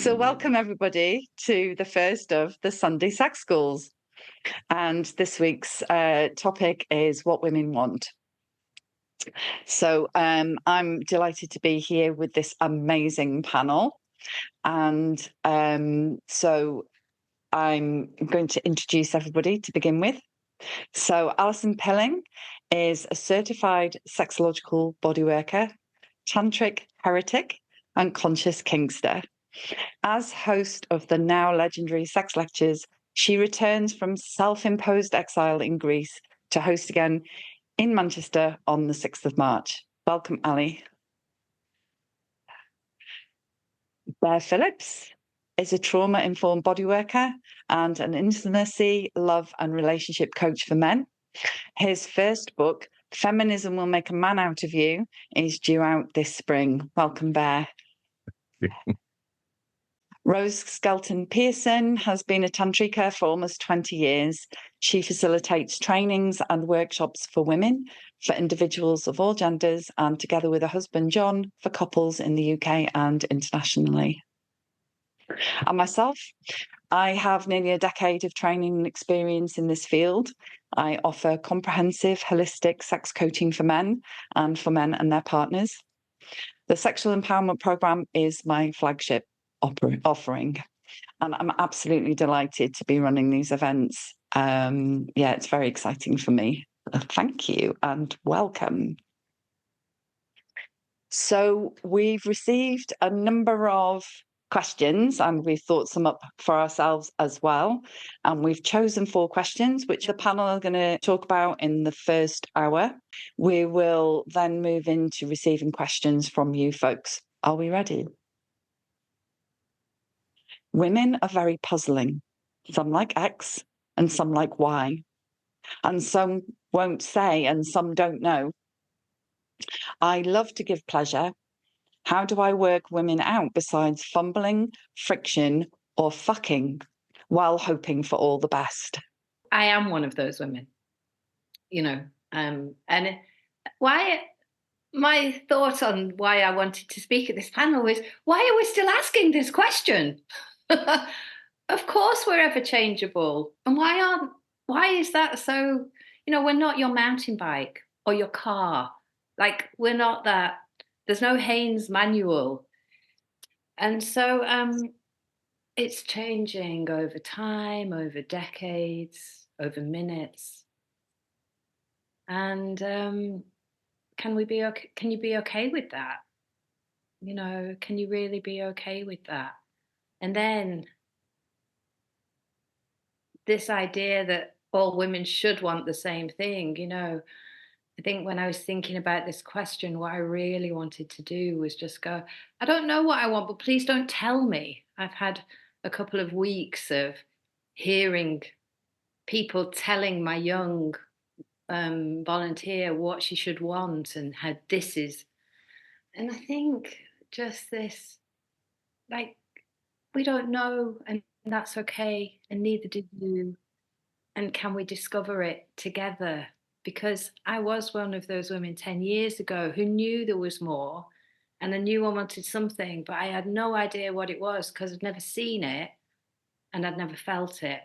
So, welcome everybody to the first of the Sunday Sex Schools. And this week's topic is what women want. So, I'm delighted to be here with this amazing panel. And so, I'm going to introduce everybody to begin with. So, Alison Pilling is a certified sexological bodyworker, tantric heretic, and conscious kingster. As host of the now legendary Sex Lectures, she returns from self-imposed exile in Greece to host again in Manchester on the 6th of March. Welcome, Ali. Bear Phillips is a trauma-informed bodyworker and an intimacy, love, and relationship coach for men. His first book, Feminism Will Make a Man Out of You, is due out this spring. Welcome, Bear. Rose Skelton Pearson has been a tantrika for almost 20 years. She facilitates trainings and workshops for women, for individuals of all genders, and together with her husband, John, for couples in the UK and internationally. And myself, I have nearly a decade of training and experience in this field. I offer comprehensive, holistic sex coaching for men and and their partners. The Sexual Empowerment Programme is my flagship offering, and I'm absolutely delighted to be running these events. It's very exciting for me. Thank you and welcome. So we've received a number of questions and we've thought some up for ourselves as well. And we've chosen 4 questions, which the panel are going to talk about in the first hour. We will then move into receiving questions from you folks. Are we ready? Women are very puzzling. Some like X and some like Y. And some won't say and some don't know. I love to give pleasure. How do I work women out besides fumbling, friction, or fucking while hoping for all the best? I am one of those women, and why my thought on why I wanted to speak at this panel is, why are we still asking this question? Of course we're ever changeable. And why is that so? We're not your mountain bike or your car. Like, we're not that. There's no Haynes manual. And so it's changing over time, over decades, over minutes. And can you be okay with that? Can you really be okay with that? And then this idea that all women should want the same thing, I think when I was thinking about this question, what I really wanted to do was just go, I don't know what I want, but please don't tell me. I've had a couple of weeks of hearing people telling my young volunteer what she should want and how this is. And I think just this, like, we don't know, and that's okay, and neither do you. And can we discover it together? Because I was one of those women 10 years ago who knew there was more, and I knew I wanted something, but I had no idea what it was because I'd never seen it and I'd never felt it.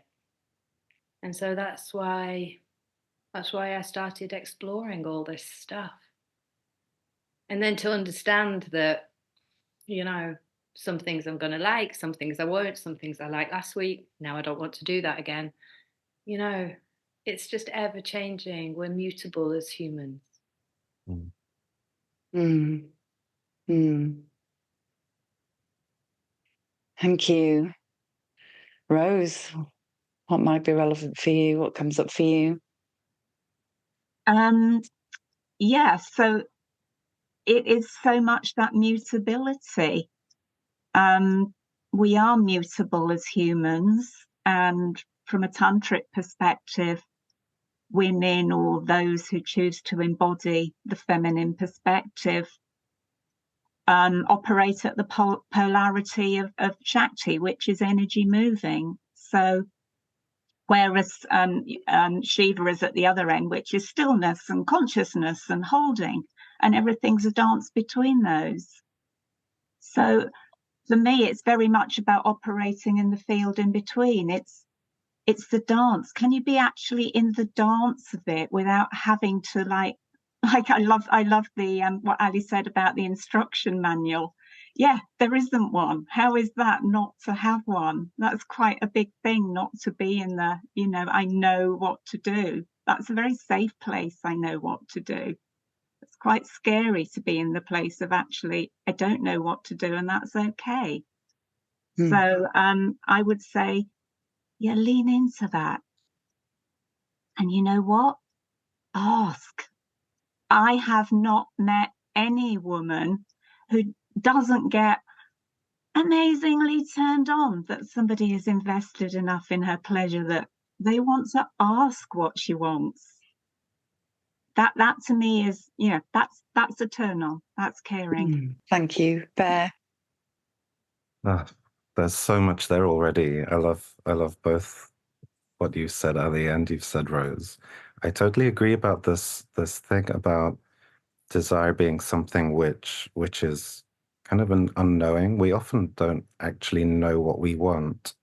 And so that's why I started exploring all this stuff. And then to understand that, some things I'm going to like, some things I won't, some things I liked last week. Now I don't want to do that again. It's just ever changing. We're mutable as humans. Thank you. Rose, what might be relevant for you? What comes up for you? So it is so much that mutability. We are mutable as humans, and from a tantric perspective, women or those who choose to embody the feminine perspective operate at the polarity of Shakti, which is energy moving. So whereas Shiva is at the other end, which is stillness and consciousness and holding, and everything's a dance between those. So for me, it's very much about operating in the field in between. It's the dance. Can you be actually in the dance of it without having to like I love the what Ali said about the instruction manual. Yeah, there isn't one. How is that not to have one? That's quite a big thing, not to be in the, I know what to do. That's a very safe place. I know what to do. It's quite scary to be in the place of actually, I don't know what to do, and that's okay. So I would say, yeah, lean into that. And you know what? Ask. I have not met any woman who doesn't get amazingly turned on that somebody is invested enough in her pleasure that they want to ask what she wants. That to me is, that's a turn on. That's caring. Thank you, Bear. There's so much there already. I love both what you said, Ali, and you've said, Rose. I totally agree about this thing about desire being something which is kind of an unknowing. We often don't actually know what we want.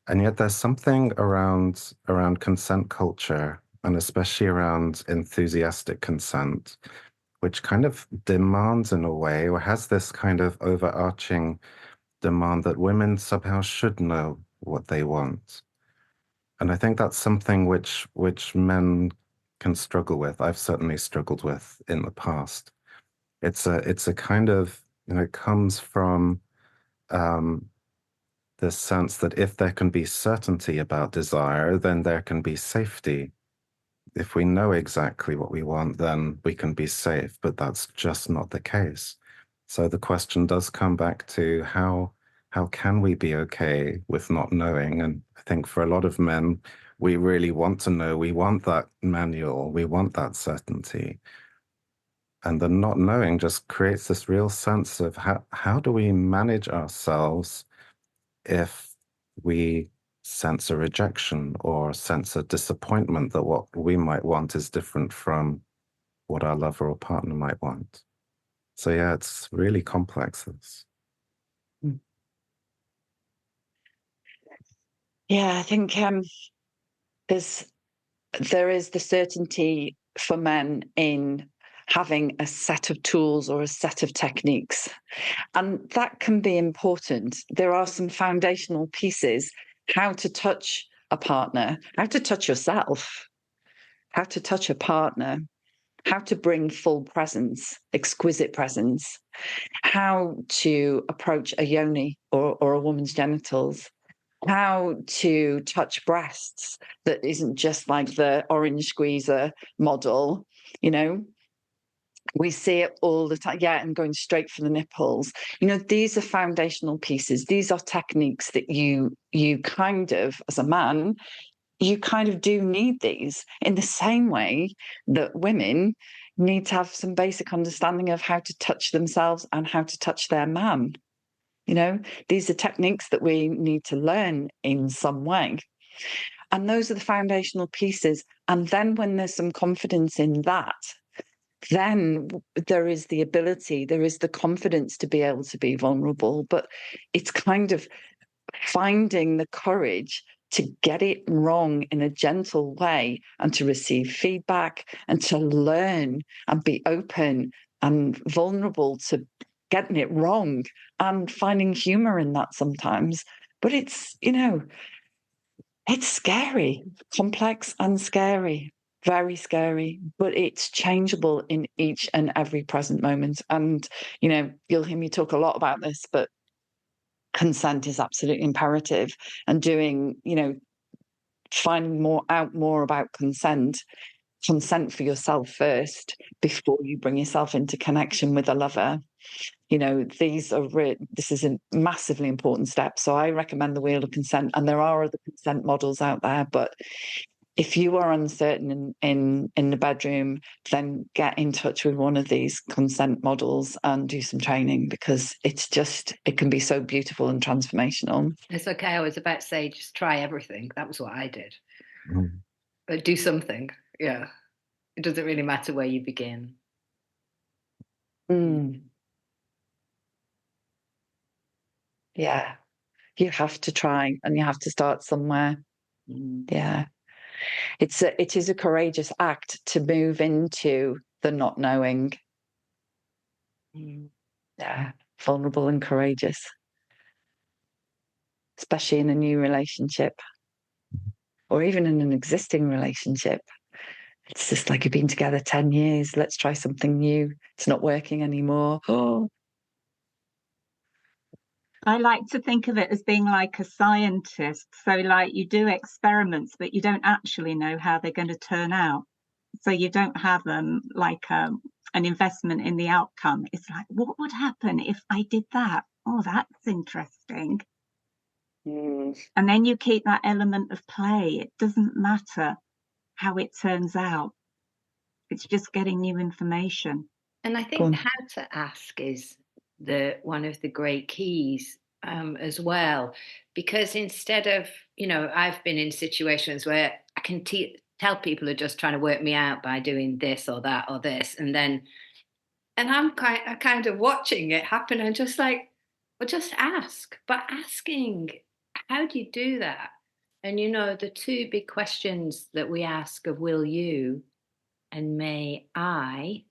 And yet there's something around consent culture, and especially around enthusiastic consent, which kind of demands in a way, or has this kind of overarching demand that women somehow should know what they want. And I think that's something which men can struggle with. I've certainly struggled with in the past. It's a kind of, it comes from the sense that if there can be certainty about desire, then there can be safety. If we know exactly what we want, then we can be safe, but that's just not the case. So the question does come back to how can we be okay with not knowing? And I think for a lot of men, we really want to know. We want that manual. We want that certainty. And the not knowing just creates this real sense of how do we manage ourselves if we sense a rejection or sense a disappointment that what we might want is different from what our lover or partner might want. So yeah, it's really complex, this. Yeah, I think there is the certainty for men in having a set of tools or a set of techniques. And that can be important. There are some foundational pieces, how to touch a partner, how to touch yourself, how to touch a partner, how to bring full presence, exquisite presence, how to approach a yoni or a woman's genitals, how to touch breasts that isn't just like the orange squeezer model, we see it all the time. Yeah, and going straight for the nipples. These are foundational pieces. These are techniques that you kind of, as a man, you kind of do need these in the same way that women need to have some basic understanding of how to touch themselves and how to touch their man. These are techniques that we need to learn in some way. And those are the foundational pieces. And then when there's some confidence in that, then there is the ability, there is the confidence to be able to be vulnerable. But it's kind of finding the courage to get it wrong in a gentle way and to receive feedback and to learn and be open and vulnerable to getting it wrong and finding humor in that sometimes. But it's, it's scary, complex and scary. Very scary, but it's changeable in each and every present moment. And, you'll hear me talk a lot about this, but consent is absolutely imperative. And doing, finding out more about consent for yourself first before you bring yourself into connection with a lover. This is a massively important step. So I recommend the Wheel of Consent, and there are other consent models out there, but if you are uncertain in the bedroom, then get in touch with one of these consent models and do some training, because it can be so beautiful and transformational. It's okay. I was about to say, just try everything. That was what I did. But do something. Yeah. It doesn't really matter where you begin. Yeah. You have to try, and you have to start somewhere. Yeah. It is a courageous act to move into the not knowing. Yeah. Vulnerable and courageous, especially in a new relationship or even in an existing relationship. It's just like you've been together 10 years. Let's try something new. It's not working anymore. Oh, I like to think of it as being like a scientist. So, like, you do experiments, but you don't actually know how they're going to turn out. So you don't have an investment in the outcome. It's like, what would happen if I did that? Oh, that's interesting. And then you keep that element of play. It doesn't matter how it turns out. It's just getting new information. And I think how to ask is one of the great keys as well, because instead of, I've been in situations where I can tell people are just trying to work me out by doing this or that or this, and I'm kind of watching it happen and just like, well, just ask. But asking, how do you do that? And the two big questions that we ask of will you and may I.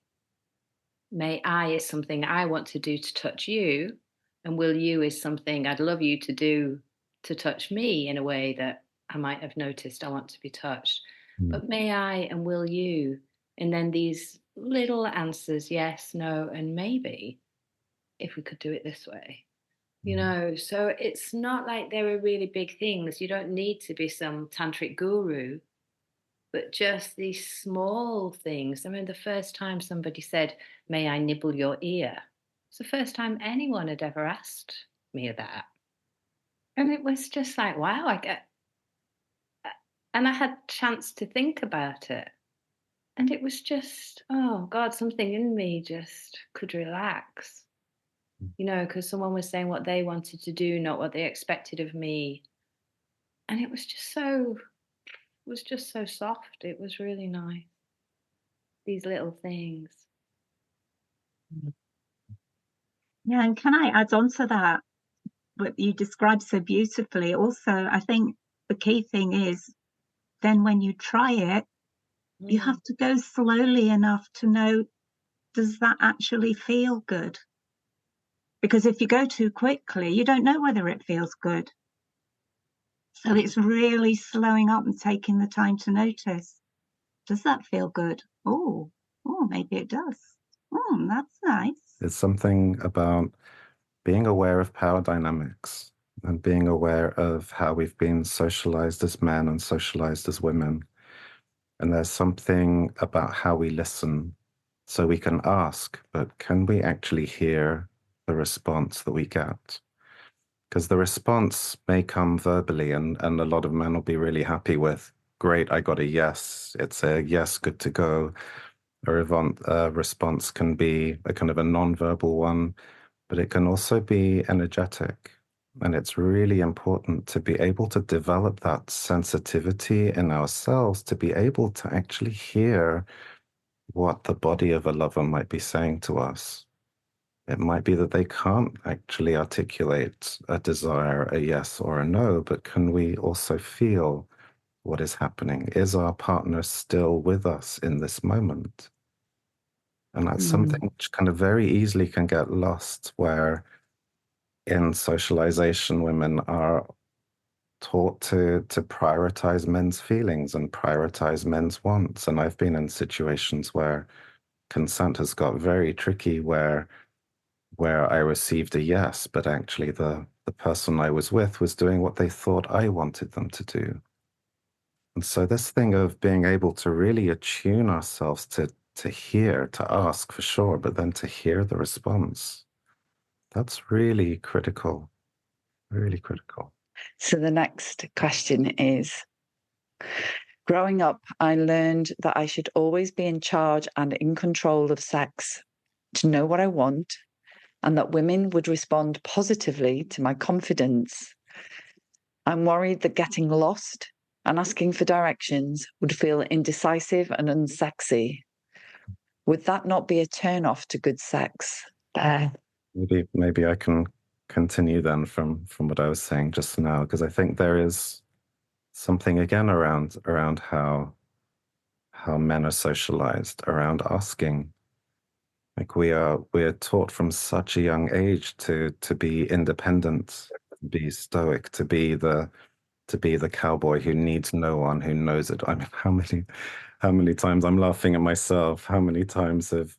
May I is something I want to do to touch you, and will you is something I'd love you to do to touch me in a way that I might have noticed I want to be touched. But may I and will you? And then these little answers, yes, no, and maybe, if we could do it this way. So it's not like there are really big things. You don't need to be some tantric guru, but just these small things. I mean, the first time somebody said, "May I nibble your ear?" It's the first time anyone had ever asked me that. And it was just like, wow, and I had a chance to think about it. And it was just, oh God, something in me just could relax, because someone was saying what they wanted to do, not what they expected of me. And it was just so soft. It was really nice. These little things. Yeah, and can I add on to that? What you described so beautifully. Also, I think the key thing is then when you try it, you have to go slowly enough to know, does that actually feel good? Because if you go too quickly, you don't know whether it feels good. So it's really slowing up and taking the time to notice, does that feel good? Oh, maybe it does. That's nice. It's something about being aware of power dynamics and being aware of how we've been socialized as men and socialized as women. And there's something about how we listen. So we can ask, but can we actually hear the response that we get? Because the response may come verbally, and a lot of men will be really happy with, great, I got a yes. It's a yes, good to go. A response can be a kind of a non-verbal one, but it can also be energetic. And it's really important to be able to develop that sensitivity in ourselves, to be able to actually hear what the body of a lover might be saying to us. It might be that they can't actually articulate a desire, a yes or a no, but can we also feel what is happening? Is our partner still with us in this moment? And that's something which kind of very easily can get lost, where in socialization, women are taught to prioritize men's feelings and prioritize men's wants. And I've been in situations where consent has got very tricky, where I received a yes, but actually the person I was with was doing what they thought I wanted them to do. And so this thing of being able to really attune ourselves to hear, to ask for sure, but then to hear the response, that's really critical, really critical. So the next question is, growing up, I learned that I should always be in charge and in control of sex, to know what I want, and that women would respond positively to my confidence. I'm worried that getting lost and asking for directions would feel indecisive and unsexy. Would that not be a turn off to good sex? Maybe I can continue then from what I was saying just now, because I think there is something again around how men are socialized around asking. Like we are taught from such a young age to be independent, be stoic, to be the cowboy who needs no one, who knows it. I mean, how many times I'm laughing at myself, how many times have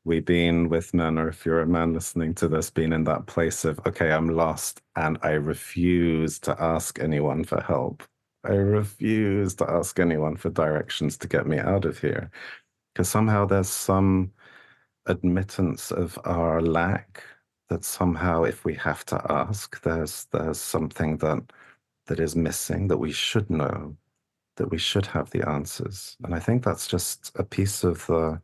we been with men, or if you're a man listening to this, been in that place of, okay, I'm lost and I refuse to ask anyone for help. I refuse to ask anyone for directions to get me out of here. Because somehow there's some admittance of our lack, that somehow if we have to ask, there's something that is missing, that we should know, that we should have the answers. And I think that's just a piece of the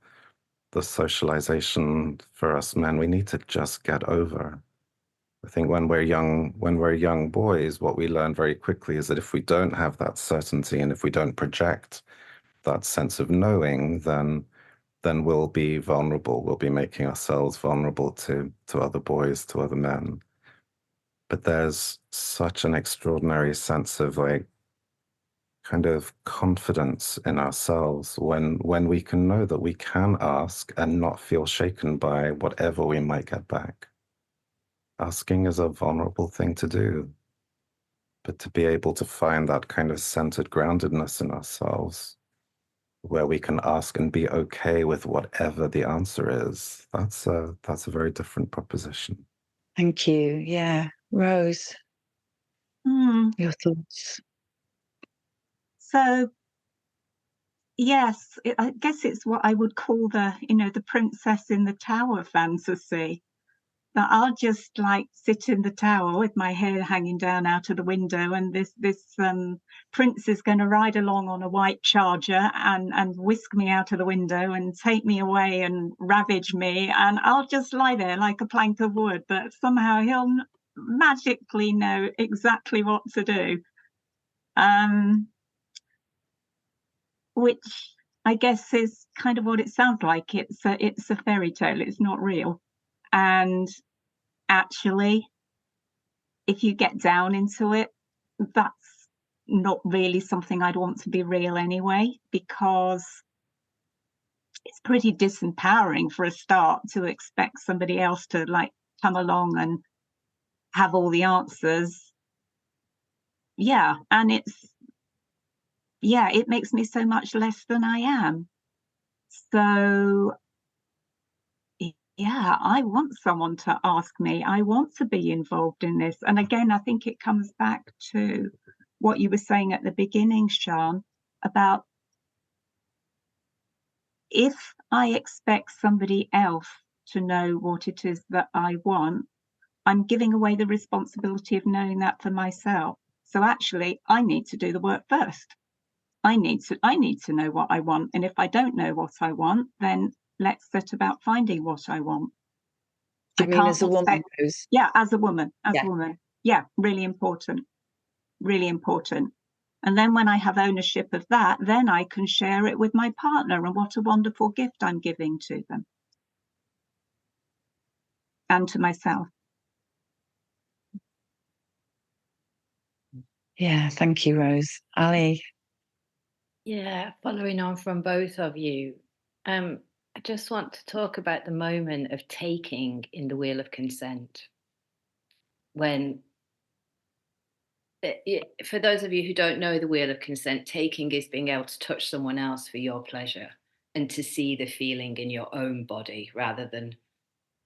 socialization for us men we need to just get over. I think when we're young boys, what we learn very quickly is that if we don't have that certainty and if we don't project that sense of knowing, then we'll be vulnerable. We'll be making ourselves vulnerable to other boys, to other men. But there's such an extraordinary sense of like kind of confidence in ourselves when we can know that we can ask and not feel shaken by whatever we might get back. Asking is a vulnerable thing to do, but to be able to find that kind of centered groundedness in ourselves, where we can ask and be okay with whatever the answer is, that's a very different proposition. Thank you. Yeah. Rose, your thoughts? So yes, I guess it's what I would call the princess in the tower fantasy. That I'll just like sit in the tower with my hair hanging down out of the window, and this prince is going to ride along on a white charger and whisk me out of the window and take me away and ravage me, and I'll just lie there like a plank of wood. But somehow he'll magically know exactly what to do. Which I guess is kind of what it sounds like. It's a fairy tale. It's not real. And actually, if you get down into it, that's not really something I'd want to be real anyway, because it's pretty disempowering for a start to expect somebody else to like come along and have all the answers. Yeah, and it makes me so much less than I am. So yeah, I want someone to ask me. I want to be involved in this. And again, I think it comes back to what you were saying at the beginning, Sian, about if I expect somebody else to know what it is that I want, I'm giving away the responsibility of knowing that for myself. So actually, I need to do the work first. I need to know what I want. And if I don't know what I want, then let's set about finding what I want. Do you mean as a woman, Rose? Yeah, as a woman, Yeah. Yeah, really important. And then when I have ownership of that, then I can share it with my partner, and what a wonderful gift I'm giving to them and to myself. Yeah, thank you, Rose. Ali? Yeah, following on from both of you, I just want to talk about the moment of taking in the wheel of consent. When, for those of you who don't know the wheel of consent, taking is being able to touch someone else for your pleasure and to see the feeling in your own body rather than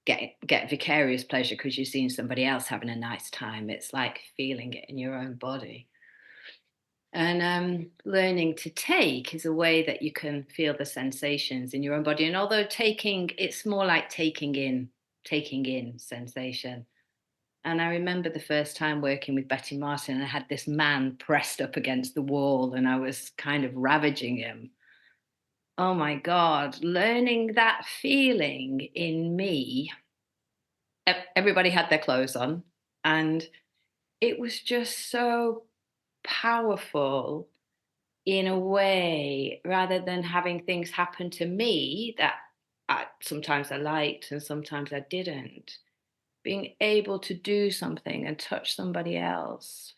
get vicarious pleasure because you've seen somebody else having a nice time. It's like feeling it in your own body. And learning to take is a way that you can feel the sensations in your own body. And although taking, it's more like taking in sensation. And I remember the first time working with Betty Martin, and I had this man pressed up against the wall, and I was kind of ravaging him. Oh my God, learning that feeling in me. Everybody had their clothes on, and it was just so powerful in a way, rather than having things happen to me that sometimes I liked and sometimes I didn't, being able to do something and touch somebody else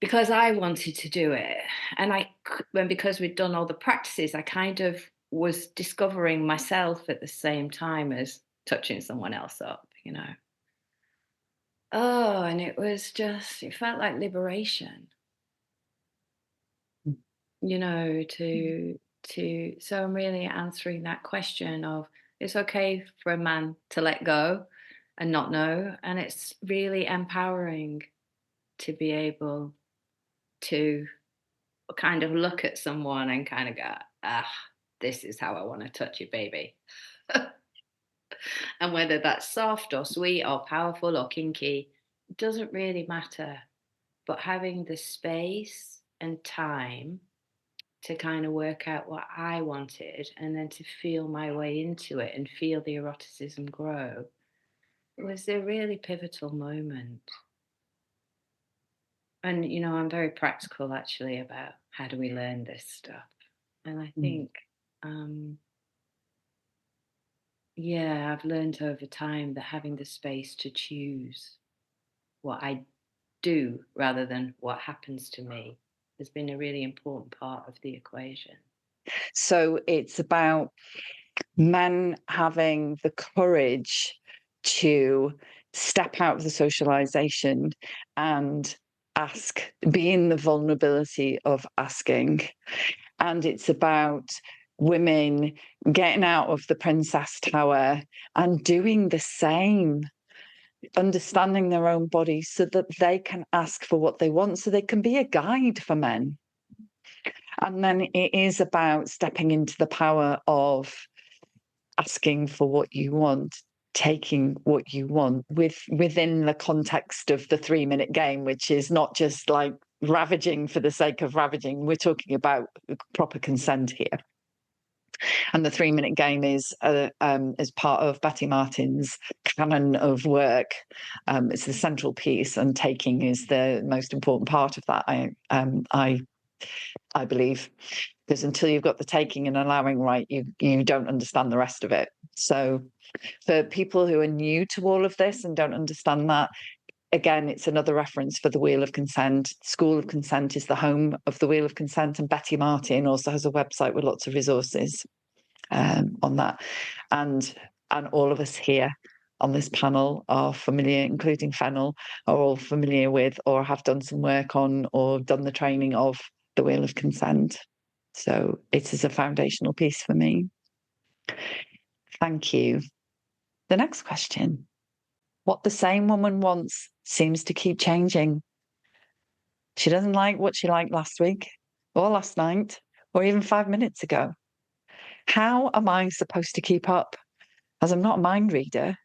because I wanted to do it. And because we'd done all the practices, I kind of was discovering myself at the same time as touching someone else up, you know. Oh, and it felt like liberation, you know, so I'm really answering that question of, it's okay for a man to let go and not know. And it's really empowering to be able to kind of look at someone and kind of go, this is how I want to touch you, baby. And whether that's soft or sweet or powerful or kinky, it doesn't really matter. But having the space and time to kind of work out what I wanted and then to feel my way into it and feel the eroticism grow, it was a really pivotal moment. And, you know, I'm very practical actually about how do we learn this stuff. And I think, yeah, I've learned over time that having the space to choose what I do rather than what happens to me has been a really important part of the equation. So it's about men having the courage to step out of the socialization and ask, be in the vulnerability of asking. And it's about women getting out of the princess tower and doing the same, understanding their own bodies so that they can ask for what they want, so they can be a guide for men. And then it is about stepping into the power of asking for what you want, taking what you want within the context of the 3-minute game, which is not just like ravaging for the sake of ravaging. We're talking about proper consent here. And the 3-minute game is part of Betty Martin's canon of work. It's the central piece, and taking is the most important part of that. I believe, because until you've got the taking and allowing right, you don't understand the rest of it. So for people who are new to all of this and don't understand that, again, it's another reference for the Wheel of Consent. School of Consent is the home of the Wheel of Consent, and Betty Martin also has a website with lots of resources on that. And all of us here on this panel are familiar, including Fennel, are all familiar with or have done some work on or done the training of the Wheel of Consent. So it is a foundational piece for me. Thank you. The next question. What the same woman wants seems to keep changing. She doesn't like what she liked last week or last night or even 5 minutes ago. How am I supposed to keep up? As I'm not a mind reader,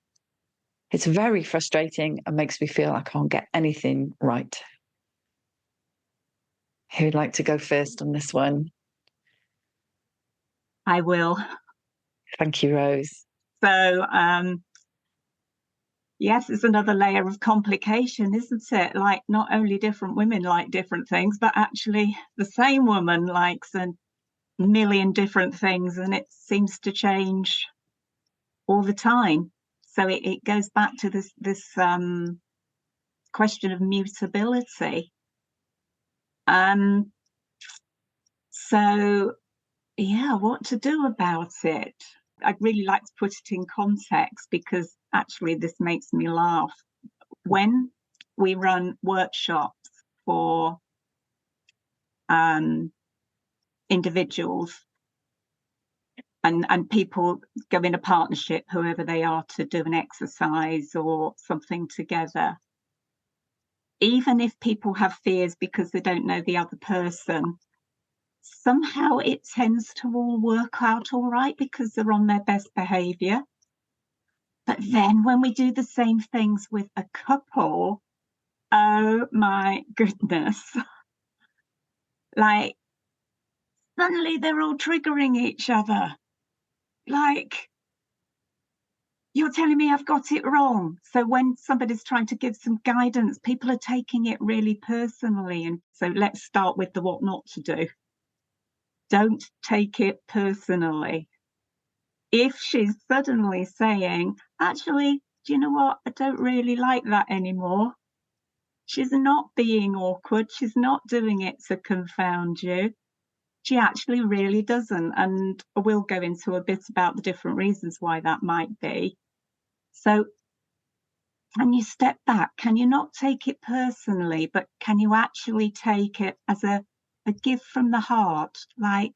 it's very frustrating and makes me feel I can't get anything right. Who'd like to go first on this one? I will. Thank you, Rose. So, yes, it's another layer of complication, isn't it? Like, not only different women like different things, but actually the same woman likes a million different things, and it seems to change all the time. So it goes back to this question of mutability. So, yeah, what to do about it? I'd really like to put it in context, because actually this makes me laugh. When we run workshops for individuals and people go in a partnership, whoever they are, to do an exercise or something together, even if people have fears because they don't know the other person, somehow it tends to all work out all right because they're on their best behavior. But then when we do the same things with a couple, oh my goodness, like suddenly they're all triggering each other. Like, you're telling me I've got it wrong. So when somebody's trying to give some guidance, people are taking it really personally. And so let's start with the what not to do. Don't take it personally. if she's suddenly saying, actually, do you know what? I don't really like that anymore. She's not being awkward. She's not doing it to confound you. She actually really doesn't. And we'll go into a bit about the different reasons why that might be. So can you step back? Can you not take it personally, but can you actually take it as a gift from the heart? Like,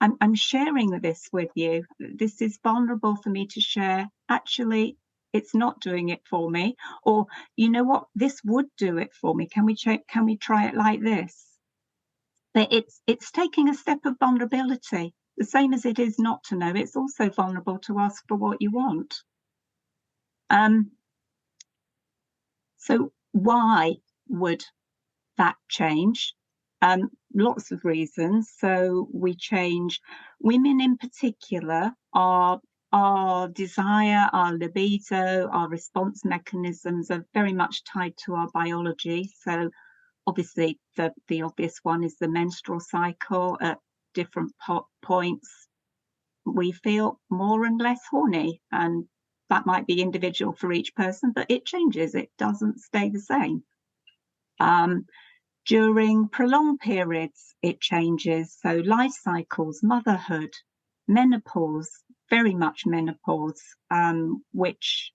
I'm sharing this with you. This is vulnerable for me to share. Actually, it's not doing it for me. Or, you know what? This would do it for me. Can we try it like this? But it's taking a step of vulnerability. The same as it is not to know, it's also vulnerable to ask for what you want. So why would that change? Lots of reasons. So we change. Women in particular, our desire, our libido, our response mechanisms are very much tied to our biology. So obviously the obvious one is the menstrual cycle. At different points, we feel more and less horny, and that might be individual for each person, but it changes. It doesn't stay the same. During prolonged periods, it changes. So life cycles, motherhood, menopause, very much menopause, which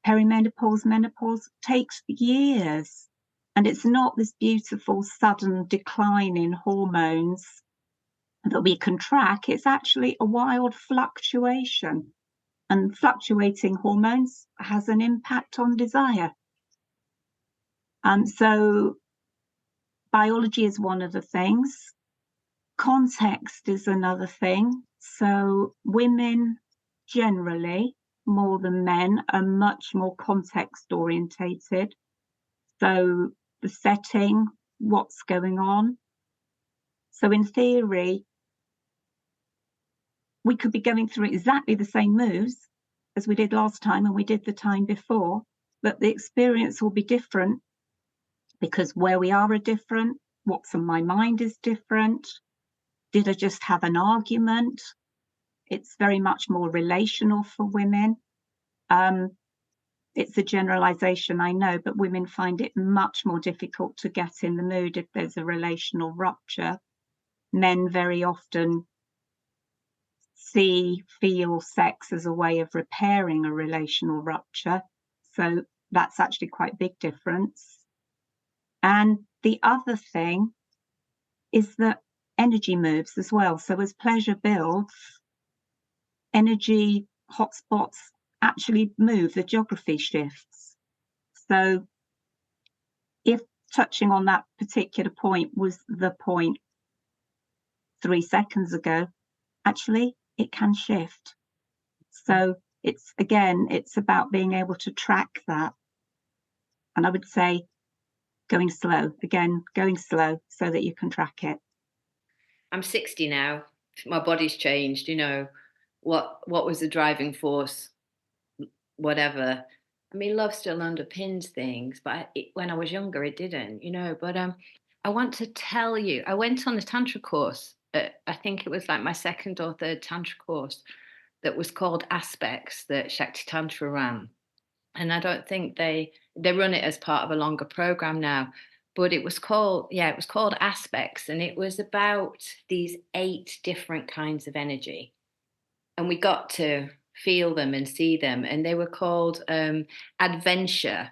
perimenopause, menopause takes years. And it's not this beautiful sudden decline in hormones that we can track. It's actually a wild fluctuation. And fluctuating hormones has an impact on desire. So biology is one of the things. Context is another thing. So women generally, more than men, are much more context orientated. So the setting, what's going on. So in theory, we could be going through exactly the same moves as we did last time and we did the time before, but the experience will be different because where we are different, what's on my mind is different. Did I just have an argument? It's very much more relational for women. It's a generalization, I know, but women find it much more difficult to get in the mood if there's a relational rupture. Men very often feel sex as a way of repairing a relational rupture. So that's actually quite a big difference. And the other thing is that energy moves as well. So as pleasure builds, energy hotspots actually move, the geography shifts. So if touching on that particular point was the point 3 seconds ago, actually it can shift. So it's about being able to track that. And I would say going slow so that you can track it. I'm 60 now. My body's changed, you know. What was the driving force? Whatever. I mean, love still underpins things, but when I was younger, it didn't, you know. But I want to tell you, I went on a Tantra course. I think it was like my second or third Tantra course that was called Aspects that Shakti Tantra ran. And I don't think they run it as part of a longer program now, but it was called Aspects, and it was about these 8 different kinds of energy, and we got to feel them and see them, and they were called adventure,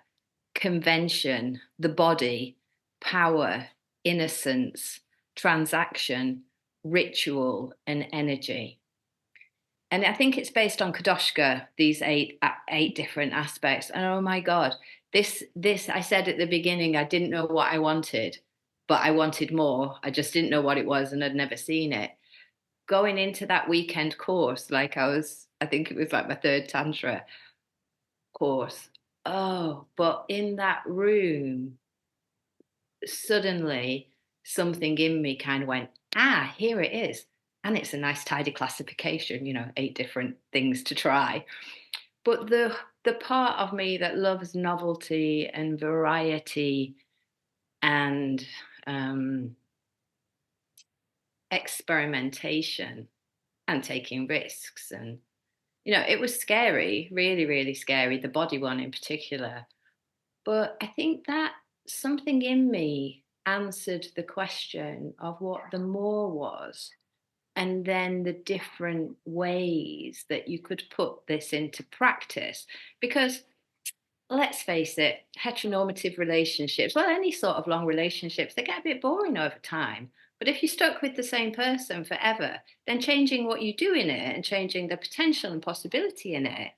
convention, the body, power, innocence, transaction, ritual, and energy. And I think it's based on Kadoshka, these eight different aspects. And oh my God, this I said at the beginning, I didn't know what I wanted, but I wanted more. I just didn't know what it was and I'd never seen it. Going into that weekend course, I think it was like my third Tantra course. Oh, but in that room, suddenly something in me kind of went, here it is. And it's a nice tidy classification, 8 different things to try. But the part of me that loves novelty and variety and experimentation and taking risks and it was scary, really, really scary, the body one in particular. But I think that something in me answered the question of what the more was, and then the different ways that you could put this into practice. Because let's face it, heteronormative relationships, well, any sort of long relationships, they get a bit boring over time. But if you're stuck with the same person forever, then changing what you do in it and changing the potential and possibility in it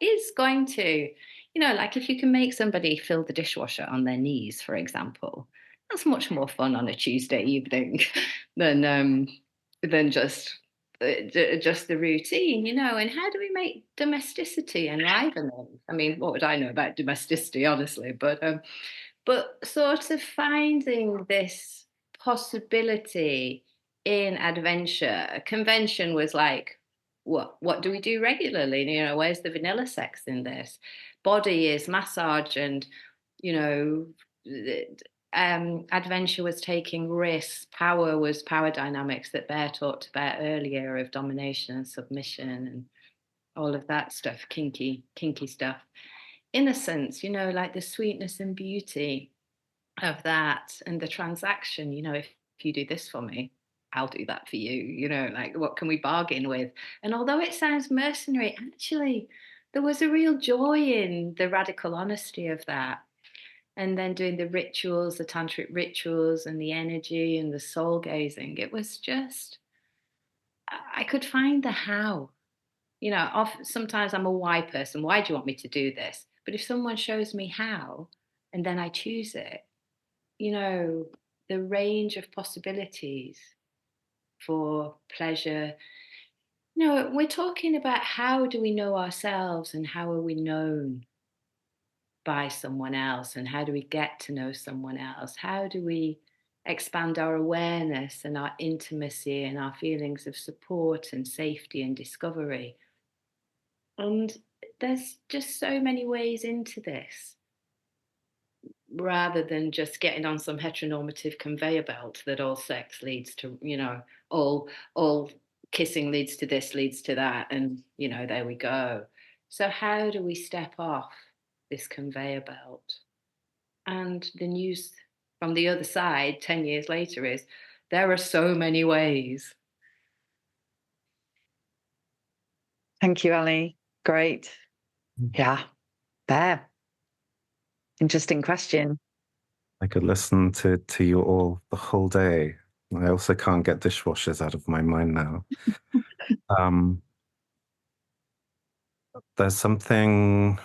is going to, like if you can make somebody fill the dishwasher on their knees, for example, that's much more fun on a Tuesday evening than just the routine, and how do we make domesticity enlivening? I mean, what would I know about domesticity, honestly? But sort of finding this possibility in adventure. Convention was like, what do we do regularly? Where's the vanilla sex in this? Body is massage and, you know, adventure was taking risks. Power was power dynamics that Bear talked about earlier of domination and submission and all of that stuff, kinky stuff. Innocence, like the sweetness and beauty of that and the transaction, if you do this for me, I'll do that for you, like what can we bargain with? And although it sounds mercenary, actually, there was a real joy in the radical honesty of that. And then doing the rituals, the tantric rituals and the energy and the soul gazing, it was just, I could find the how. Sometimes I'm a why person. Why do you want me to do this? But if someone shows me how, and then I choose it, the range of possibilities for pleasure. We're talking about how do we know ourselves and how are we known by someone else and how do we get to know someone else? How do we expand our awareness and our intimacy and our feelings of support and safety and discovery? And there's just so many ways into this, rather than just getting on some heteronormative conveyor belt that all sex leads to, all kissing leads to this, leads to that, and there we go. So how do we step off this conveyor belt? And the news from the other side 10 years later is there are so many ways. Thank you, Ali. Great. Yeah. There. Interesting question. I could listen to you all the whole day. I also can't get dishwashers out of my mind now. There's something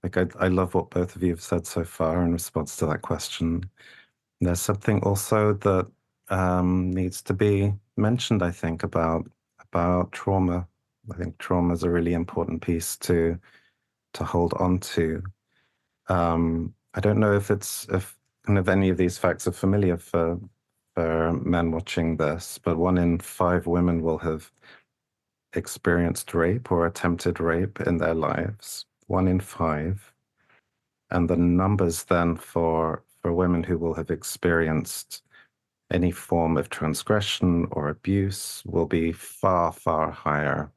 like I love what both of you have said so far in response to that question. There's something also that needs to be mentioned, I think, about trauma. I think trauma is a really important piece to hold on to. I don't know if kind of any of these facts are familiar for men watching this, but 1 in 5 women will have experienced rape or attempted rape in their lives. 1 in 5. And the numbers then for women who will have experienced any form of transgression or abuse will be far, far higher.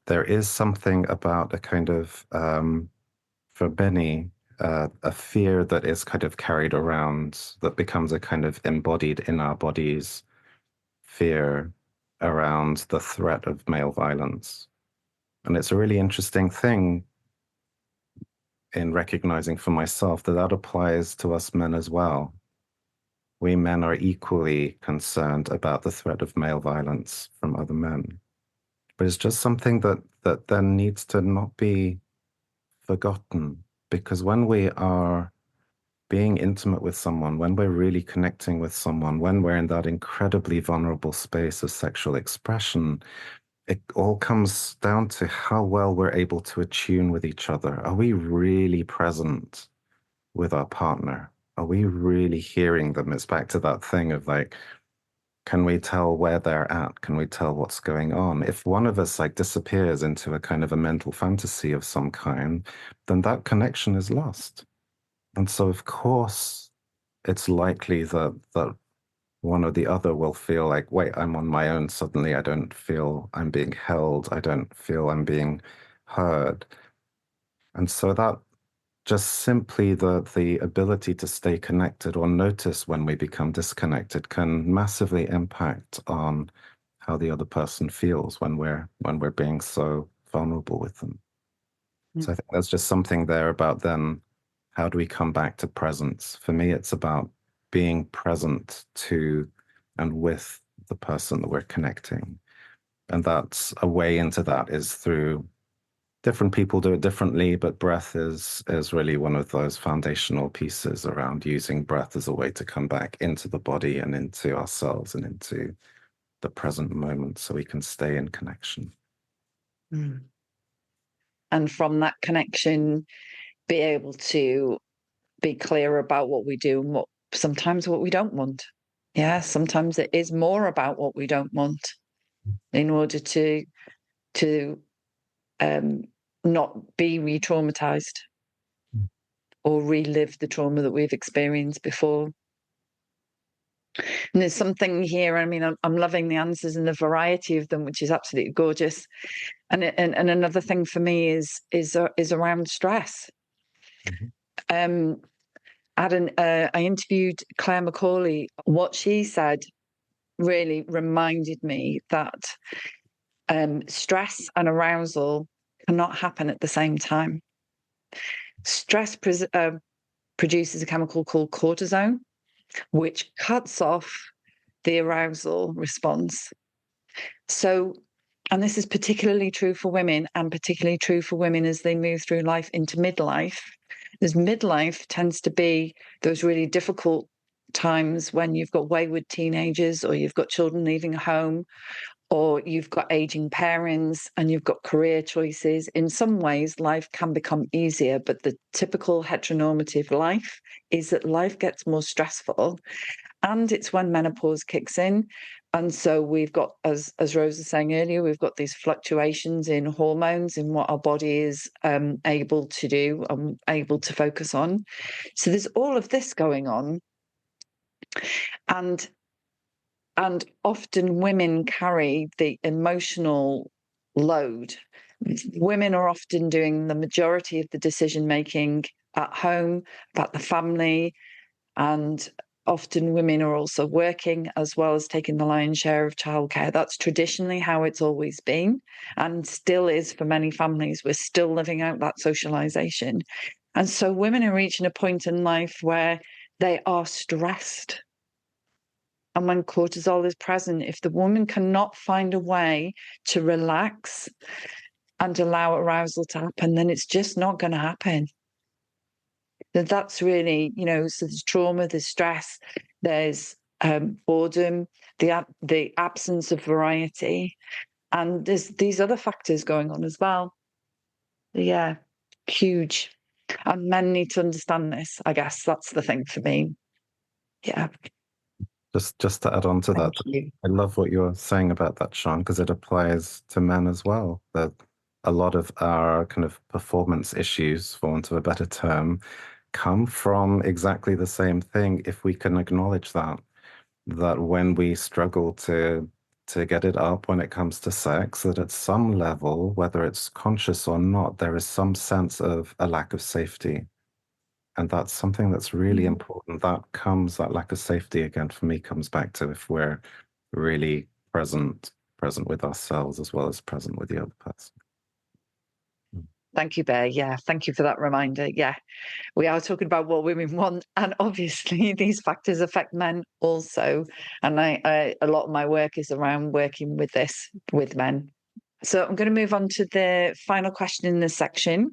There is something about a kind of, for many, a fear that is kind of carried around, that becomes a kind of embodied in our bodies fear around the threat of male violence. And it's a really interesting thing in recognizing for myself that applies to us men as well. We men are equally concerned about the threat of male violence from other men. But it's just something that then needs to not be forgotten, because when we are being intimate with someone, when we're really connecting with someone, when we're in that incredibly vulnerable space of sexual expression, it all comes down to how well we're able to attune with each other. Are we really present with our partner? Are we really hearing them? It's back to that thing of like, can we tell where they're at? Can we tell what's going on? If one of us like disappears into a kind of a mental fantasy of some kind, then that connection is lost. And so, of course, it's likely that one or the other will feel like, wait, I'm on my own. Suddenly I don't feel I'm being held. I don't feel I'm being heard. And so that just simply the ability to stay connected or notice when we become disconnected can massively impact on how the other person feels when we're being so vulnerable with them. So I think there's just something there about then how do we come back to presence? For me, it's about being present to and with the person that we're connecting. And that's a way into that is through different people do it differently, but breath is really one of those foundational pieces around using breath as a way to come back into the body and into ourselves and into the present moment so we can stay in connection. And from that connection, be able to be clear about what we do and sometimes what we don't want. Yeah, sometimes it is more about what we don't want in order to not be re-traumatized or relive the trauma that we've experienced before. And there's something here. I mean, I'm loving the answers and the variety of them, which is absolutely gorgeous. And another thing for me is around stress. I interviewed Claire McCauley. What she said really reminded me that stress and arousal cannot happen at the same time. Stress produces a chemical called cortisone, which cuts off the arousal response. So, and this is particularly true for women, and particularly true for women as they move through life into midlife. As midlife tends to be those really difficult times when you've got wayward teenagers, or you've got children leaving home, or you've got aging parents, and you've got career choices. In some ways, life can become easier, but the typical heteronormative life is that life gets more stressful. And it's when menopause kicks in. And so we've got, as Rose was saying earlier, we've got these fluctuations in hormones, in what our body is able to do and able to focus on. So there's all of this going on. And often women carry the emotional load. Women are often doing the majority of the decision making at home, about the family, and often women are also working as well as taking the lion's share of childcare. That's traditionally how it's always been and still is for many families. We're still living out that socialization. And so women are reaching a point in life where they are stressed. And when cortisol is present, if the woman cannot find a way to relax and allow arousal to happen, then it's just not going to happen. That's really, so there's trauma, there's stress, there's boredom, the absence of variety, and there's these other factors going on as well. Yeah, huge. And men need to understand this. I guess that's the thing for me. Yeah. Just to add on to that, I love what you're saying about that, Sian, because it applies to men as well. That a lot of our kind of performance issues, for want of a better term, come from exactly the same thing. If we can acknowledge that when we struggle to get it up when it comes to sex, that at some level, whether it's conscious or not, there is some sense of a lack of safety. And that's something that's really important. That lack of safety, again, for me, comes back to if we're really present with ourselves as well as present with the other person. Thank you, Bear. Yeah, thank you for that reminder. Yeah, we are talking about what women want, and obviously these factors affect men also. And a lot of my work is around working with this with men. So I'm going to move on to the final question in this section.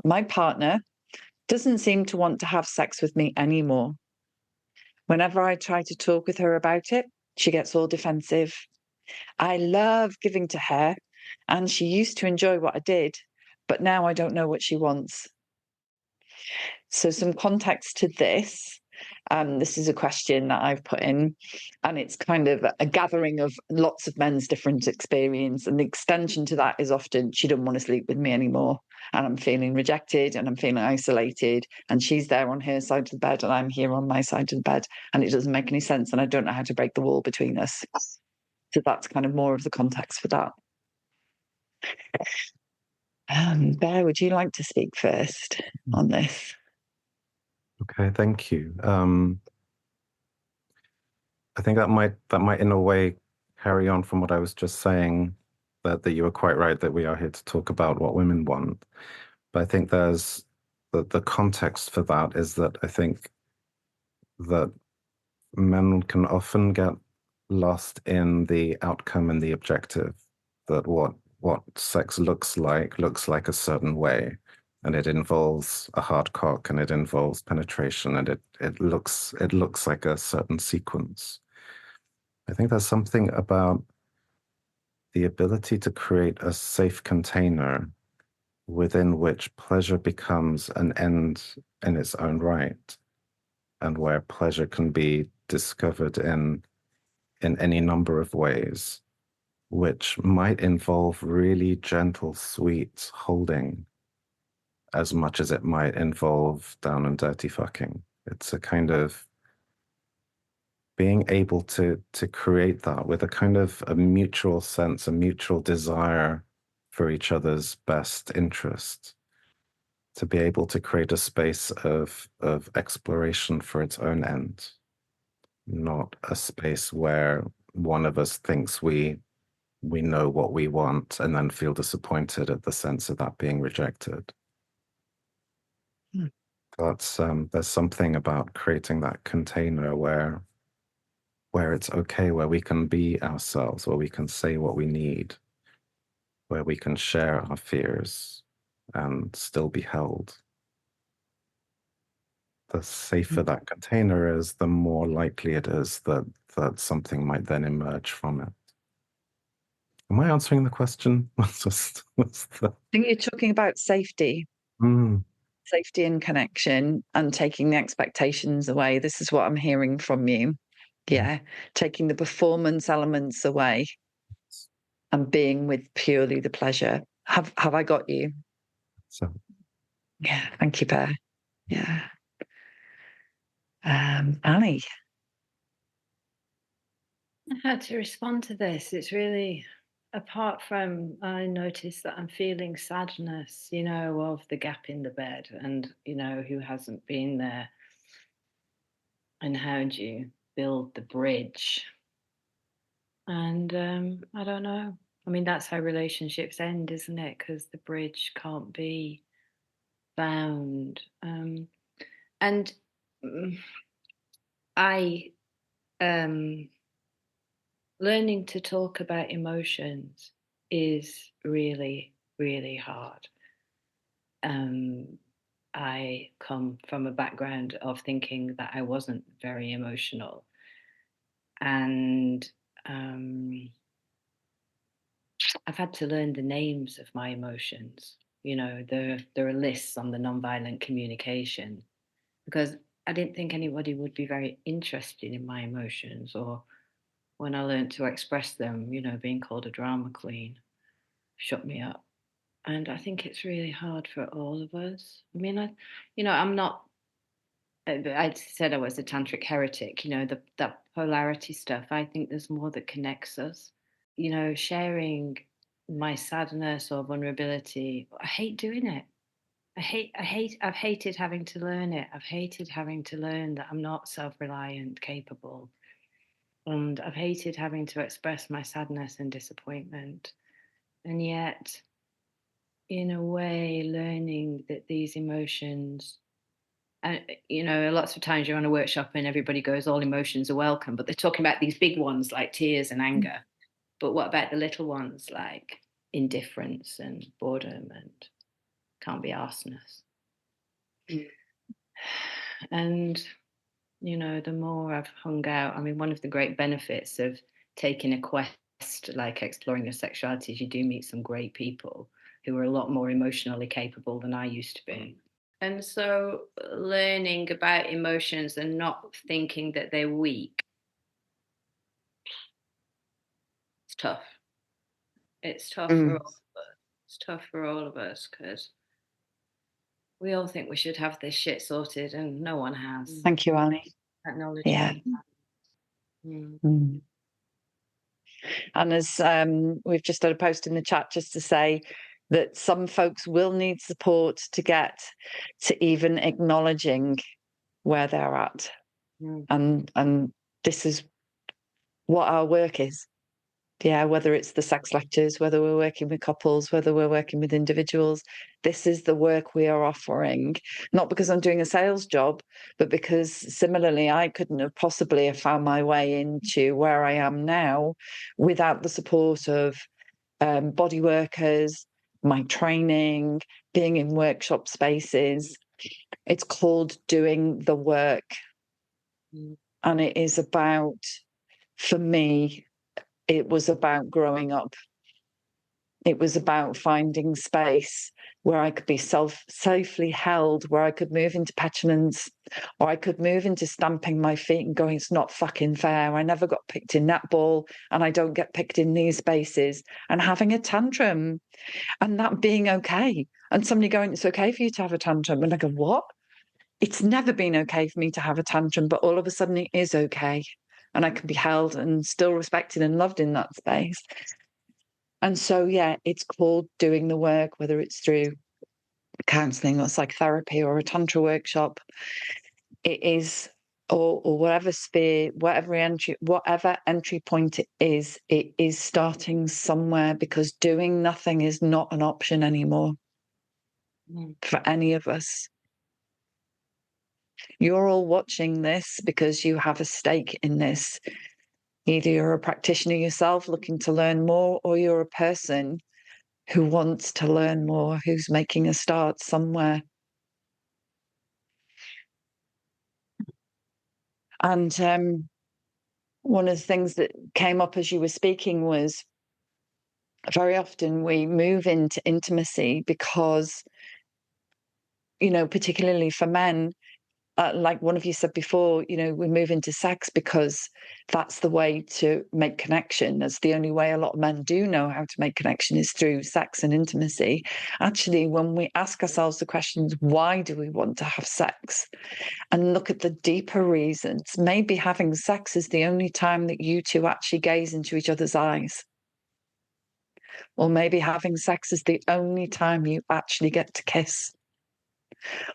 My partner doesn't seem to want to have sex with me anymore. Whenever I try to talk with her about it, she gets all defensive. I love giving to her, and she used to enjoy what I did, but now I don't know what she wants. So some context to this. This is a question that I've put in, and it's kind of a gathering of lots of men's different experience. And the extension to that is often, she doesn't want to sleep with me anymore. And I'm feeling rejected and I'm feeling isolated. And she's there on her side of the bed and I'm here on my side of the bed. And it doesn't make any sense. And I don't know how to break the wall between us. So that's kind of more of the context for that. Bear, would you like to speak first on this? Okay, thank you. I think that might in a way carry on from what I was just saying, that you were quite right that we are here to talk about what women want. But I think there's the context for that is that I think that men can often get lost in the outcome and the objective, that what sex looks like a certain way, and it involves a hard cock and it involves penetration and it looks like a certain sequence. I think there's something about the ability to create a safe container within which pleasure becomes an end in its own right, and where pleasure can be discovered in any number of ways, which might involve really gentle, sweet holding as much as it might involve down and dirty fucking. It's a kind of being able to create that with a kind of a mutual sense, a mutual desire for each other's best interest, to be able to create a space of exploration for its own end, not a space where one of us thinks we know what we want and then feel disappointed at the sense of that being rejected. That's there's something about creating that container where it's okay, where we can be ourselves, where we can say what we need, where we can share our fears and still be held. The safer that container is, the more likely it is that something might then emerge from it. Am I answering the question? I think you're talking about safety. Safety and connection, and taking the expectations away. This is what I'm hearing from you. Yeah. Taking the performance elements away and being with purely the pleasure. Have I got you? So yeah, thank you, Bear. Yeah. Annie. How to respond to this? It's really, apart from I notice that I'm feeling sadness, of the gap in the bed and, who hasn't been there. And how do you build the bridge? And I don't know. I mean, that's how relationships end, isn't it? Because the bridge can't be found. And I learning to talk about emotions is really, really hard. I come from a background of thinking that I wasn't very emotional. And I've had to learn the names of my emotions. There are lists on the nonviolent communication, because I didn't think anybody would be very interested in my emotions, or when I learned to express them, being called a drama queen shut me up. And I think it's really hard for all of us. I mean, I'm not, I said I was a tantric heretic, that polarity stuff. I think there's more that connects us. Sharing my sadness or vulnerability, I hate doing it. I've hated having to learn it. I've hated having to learn that I'm not self-reliant, capable. And I've hated having to express my sadness and disappointment. And yet, in a way, learning that these emotions, lots of times you're on a workshop and everybody goes, all emotions are welcome, but they're talking about these big ones like tears and anger. But what about the little ones like indifference and boredom and can't be arseness? And, the more I've hung out, I mean, one of the great benefits of taking a quest like exploring your sexuality is you do meet some great people who are a lot more emotionally capable than I used to be. And so learning about emotions and not thinking that they're weak, it's tough. It's tough for Mm. all of us. It's tough for all of us because we all think we should have this shit sorted and no one has. Thank you, Ali. Yeah. Acknowledgement. Mm. Mm. And as we've just had a post in the chat just to say that some folks will need support to get to even acknowledging where they're at. Mm. And this is what our work is. Yeah, whether it's the sex lectures, whether we're working with couples, whether we're working with individuals, this is the work we are offering. Not because I'm doing a sales job, but because similarly, I couldn't have possibly have found my way into where I am now without the support of body workers, my training, being in workshop spaces. It's called doing the work. Mm. And it is about, for me, it was about growing up. It was about finding space where I could be safely held, where I could move into petulance, or I could move into stamping my feet and going, it's not fucking fair. I never got picked in netball and I don't get picked in these spaces, and having a tantrum and that being okay. And somebody going, it's okay for you to have a tantrum. And I go, what? It's never been okay for me to have a tantrum, but all of a sudden it is okay. And I can be held and still respected and loved in that space. And so, yeah, it's called doing the work, whether it's through counselling or psychotherapy or a tantra workshop. It is, or whatever sphere, whatever entry point it is starting somewhere, because doing nothing is not an option anymore for any of us. You're all watching this because you have a stake in this. Either you're a practitioner yourself looking to learn more, or you're a person who wants to learn more, who's making a start somewhere. And one of the things that came up as you were speaking was very often we move into intimacy because, you know, particularly for men, like one of you said before, you know, we move into sex because that's the way to make connection. That's the only way a lot of men do know how to make connection, is through sex and intimacy. Actually, when we ask ourselves the questions, why do we want to have sex? And look at the deeper reasons, maybe having sex is the only time that you two actually gaze into each other's eyes. Or maybe having sex is the only time you actually get to kiss.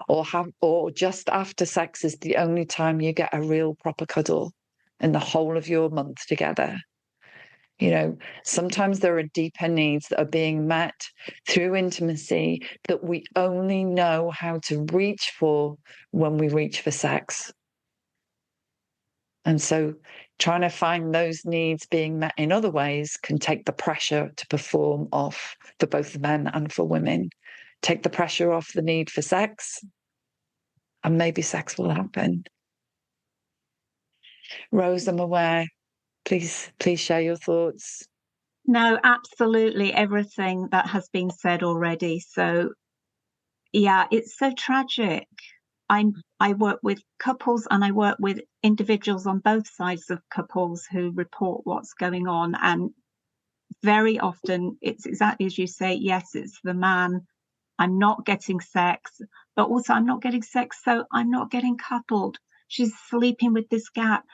Or just after sex is the only time you get a real proper cuddle in the whole of your month together. You know, sometimes there are deeper needs that are being met through intimacy that we only know how to reach for when we reach for sex. And so trying to find those needs being met in other ways can take the pressure to perform off for both men and for women. Take the pressure off the need for sex, and maybe sex will happen. Rose, I'm aware. Please share your thoughts. No, absolutely everything that has been said already. So, yeah, it's so tragic. I work with couples and I work with individuals on both sides of couples who report what's going on. And very often it's exactly as you say, yes, it's the man. I'm not getting sex, but also I'm not getting sex, so I'm not getting cuddled. She's sleeping with this gap.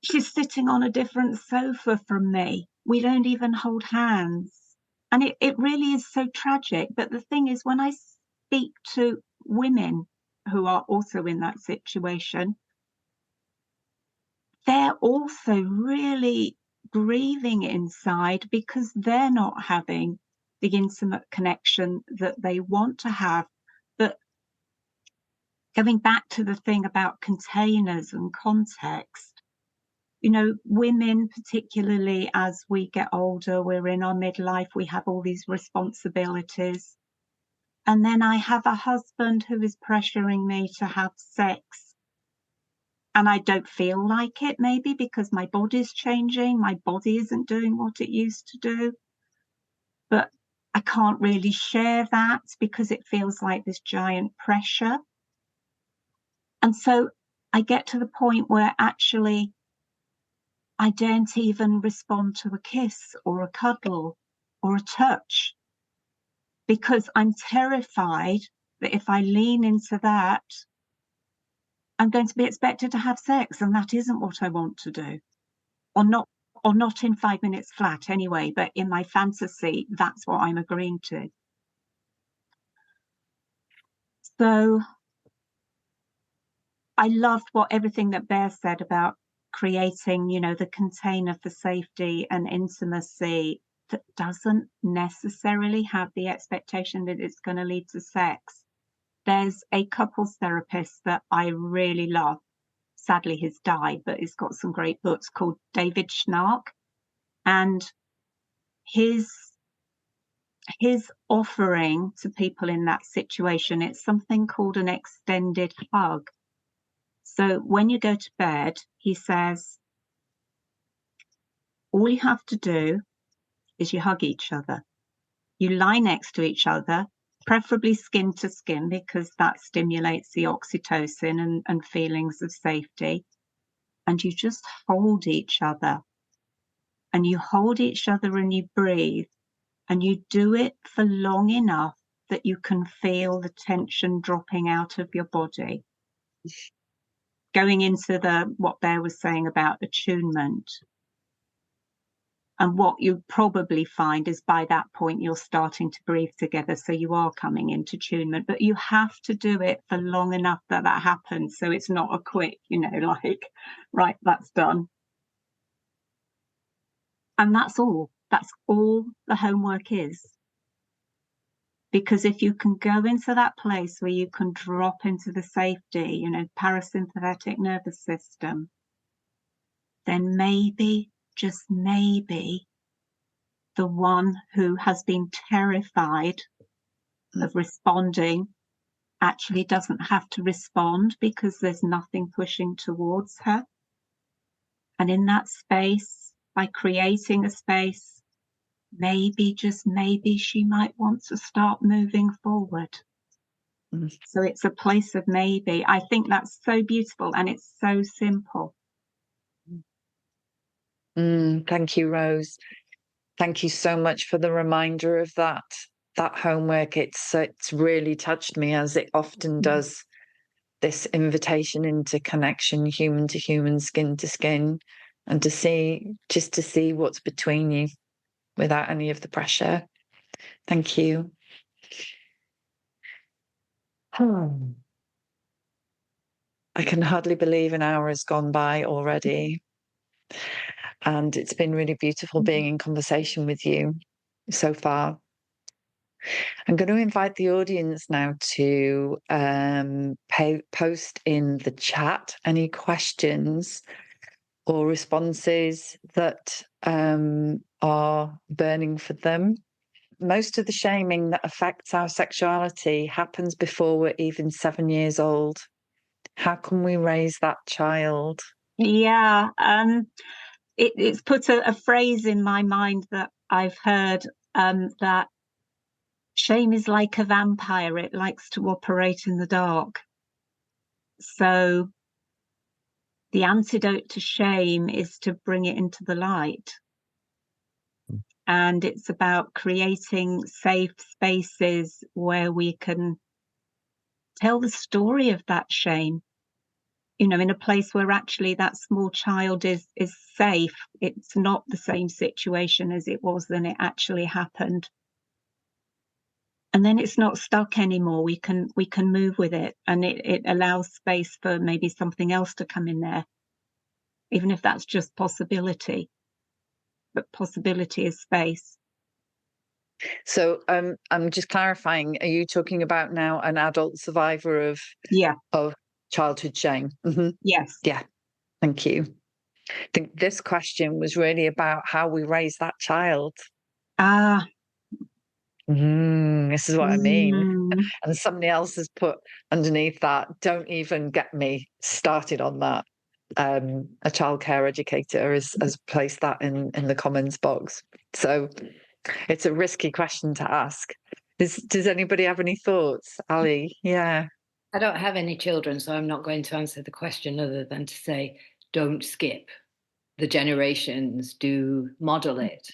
She's sitting on a different sofa from me. We don't even hold hands. And it really is so tragic. But the thing is, when I speak to women who are also in that situation, they're also really grieving inside because they're not having the intimate connection that they want to have. But going back to the thing about containers and context, you know, women, particularly as we get older, we're in our midlife, we have all these responsibilities. And then I have a husband who is pressuring me to have sex. And I don't feel like it, maybe because my body's changing, my body isn't doing what it used to do. But I can't really share that because it feels like this giant pressure. And so I get to the point where actually I don't even respond to a kiss or a cuddle or a touch, because I'm terrified that if I lean into that, I'm going to be expected to have sex, and that isn't what I want to do. Or not in 5 minutes flat anyway, but in my fantasy, that's what I'm agreeing to. So I loved everything that Bear said about creating, the container for safety and intimacy that doesn't necessarily have the expectation that it's going to lead to sex. There's a couples therapist that I really love. Sadly, he's died, but he's got some great books, called David Schnark. And his offering to people in that situation, it's something called an extended hug. So when you go to bed, he says, all you have to do is you hug each other. You lie next to each other, preferably skin to skin, because that stimulates the oxytocin and feelings of safety. And you just hold each other. And you hold each other and you breathe. And you do it for long enough that you can feel the tension dropping out of your body. Going into what Bear was saying about attunement. And what you probably find is by that point, you're starting to breathe together. So you are coming into attunement, but you have to do it for long enough that happens. So it's not a quick, like, right, that's done. And that's all. That's all the homework is. Because if you can go into that place where you can drop into the safety, parasympathetic nervous system, then maybe, just maybe, the one who has been terrified of responding actually doesn't have to respond, because there's nothing pushing towards her. And in that space, by creating a space, maybe, just maybe, she might want to start moving forward. So it's a place of maybe. I think that's so beautiful, and it's so simple. Thank you, Rose. Thank you so much for the reminder of that homework. It's really touched me, as it often does. This invitation into connection, human to human, skin to skin, and to see what's between you without any of the pressure. Thank you. I can hardly believe an hour has gone by already. And it's been really beautiful being in conversation with you so far. I'm going to invite the audience now to post in the chat any questions or responses that are burning for them. Most of the shaming that affects our sexuality happens before we're even 7 years old. How can we raise that child? Yeah, it's put a phrase in my mind that I've heard, that shame is like a vampire. It likes to operate in the dark. So the antidote to shame is to bring it into the light. And it's about creating safe spaces where we can tell the story of that shame, in a place where actually that small child is safe. It's not the same situation as it was when it actually happened. And then it's not stuck anymore. We can move with it, and it allows space for maybe something else to come in there, even if that's just possibility. But possibility is space. So I'm just clarifying, are you talking about now an adult survivor of childhood shame? Mm-hmm. Yes. Yeah. Thank you. I think this question was really about how we raise that child. This is what I mean. And somebody else has put underneath that, don't even get me started on that. A childcare educator has placed that in the comments box. So It's a risky question to ask. Does anybody have any thoughts? Ali? Yeah. I don't have any children, so I'm not going to answer the question other than to say, don't skip the generations, do model it,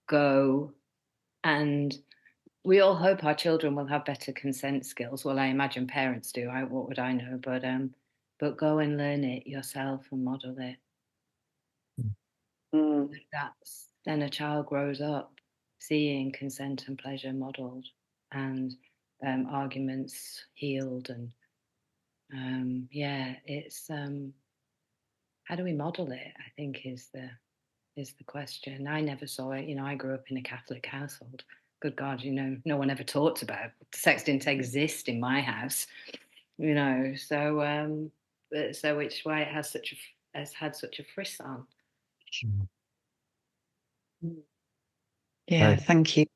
go. And we all hope our children will have better consent skills. Well, I imagine parents do. What would I know? But go and learn it yourself and model it. That's then a child grows up seeing consent and pleasure modeled, and arguments healed, and it's how do we model it? I think is the question. I never saw it. I grew up in a Catholic household. Good God, no one ever talked about sex. Didn't exist in my house. So which is why it has had such a frisson. Yeah, thank you.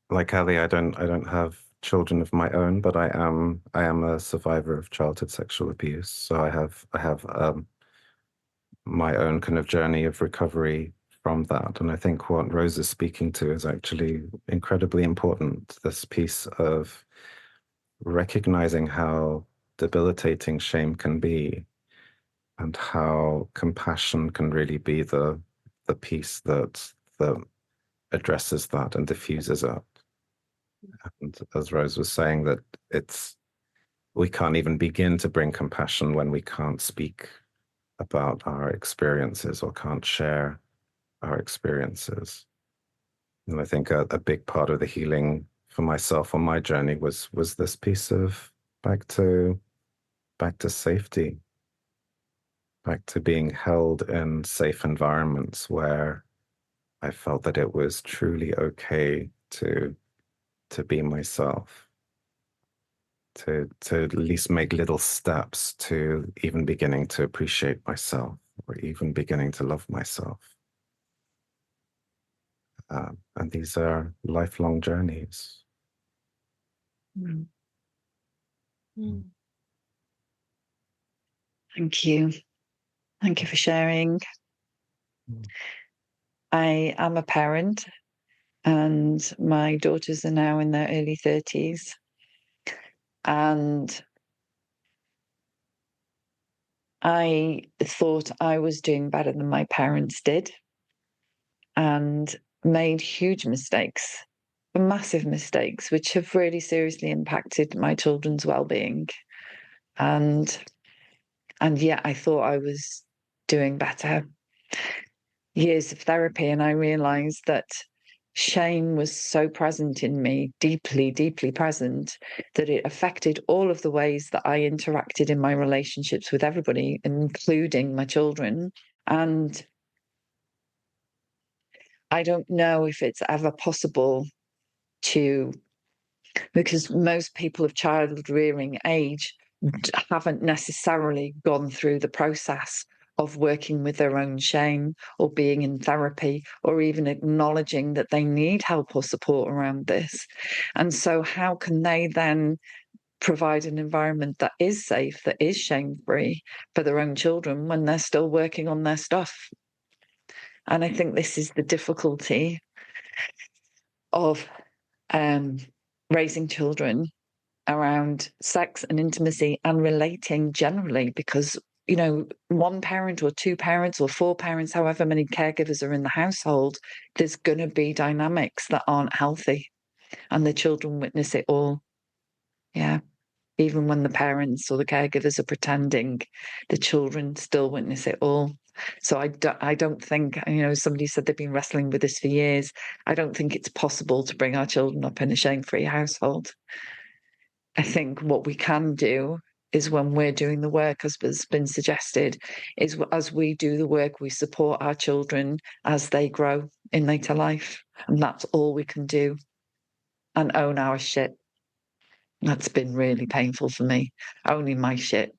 Like Ali, I don't have children of my own, but I am a survivor of childhood sexual abuse. So I have my own kind of journey of recovery from that. And I think what Rose is speaking to is actually incredibly important. This piece of recognizing how debilitating shame can be, and how compassion can really be the piece that addresses that and diffuses it. And as Rose was saying, that we can't even begin to bring compassion when we can't speak about our experiences or can't share our experiences. And I think a big part of the healing for myself on my journey was this piece of back to safety, back to being held in safe environments where I felt that it was truly okay to be myself, to at least make little steps to even beginning to appreciate myself, or even beginning to love myself. And these are lifelong journeys. Thank you. Thank you for sharing. I am a parent, and my daughters are now in their early 30s. And I thought I was doing better than my parents did, and made huge mistakes, massive mistakes, which have really seriously impacted my children's well-being. And yet I thought I was doing better. Years of therapy, and I realized that shame was so present in me, deeply, deeply present, that it affected all of the ways that I interacted in my relationships with everybody, including my children. And I don't know if it's ever possible because most people of child rearing age haven't necessarily gone through the process of working with their own shame, or being in therapy, or even acknowledging that they need help or support around this. And so how can they then provide an environment that is safe, that is shame-free for their own children when they're still working on their stuff? And I think this is the difficulty of raising children around sex and intimacy and relating generally, because one parent or two parents or four parents, however many caregivers are in the household, there's going to be dynamics that aren't healthy, and the children witness it all. Yeah, even when the parents or the caregivers are pretending, the children still witness it all. So I don't think, somebody said they've been wrestling with this for years. I don't think it's possible to bring our children up in a shame-free household. I think what we can do is, when we're doing the work, as has been suggested, is as we do the work, we support our children as they grow in later life. And that's all we can do, and own our shit. That's been really painful for me. Owning my shit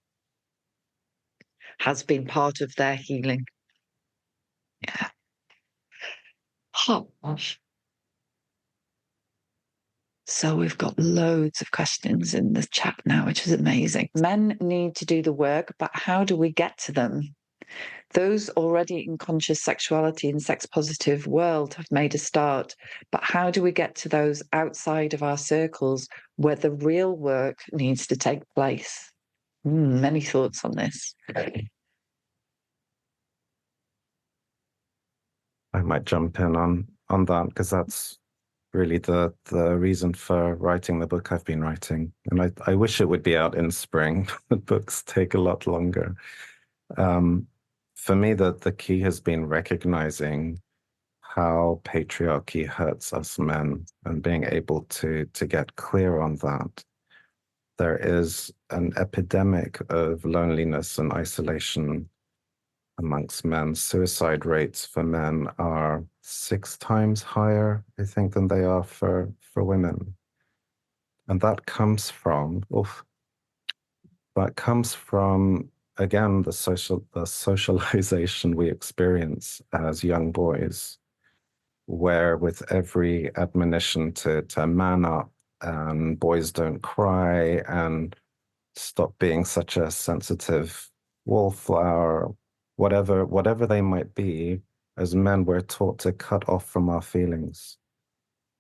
has been part of their healing. Yeah. Oh, gosh. So we've got loads of questions in the chat now, which is amazing. Men need to do the work, but how do we get to them? Those already in conscious sexuality and sex positive world have made a start. But how do we get to those outside of our circles where the real work needs to take place? Many thoughts on this. I might jump in on that, because that's really the reason for writing the book I've been writing. And I wish it would be out in spring. The books take a lot longer. For me, the key has been recognizing how patriarchy hurts us men and being able to get clear on that. There is an epidemic of loneliness and isolation amongst men. Suicide rates for men are 6 times higher, I think, than they are for women. And that comes from, again, the socialization we experience as young boys, where with every admonition to man up and boys don't cry and stop being such a sensitive wallflower, whatever they might be, as men, we're taught to cut off from our feelings.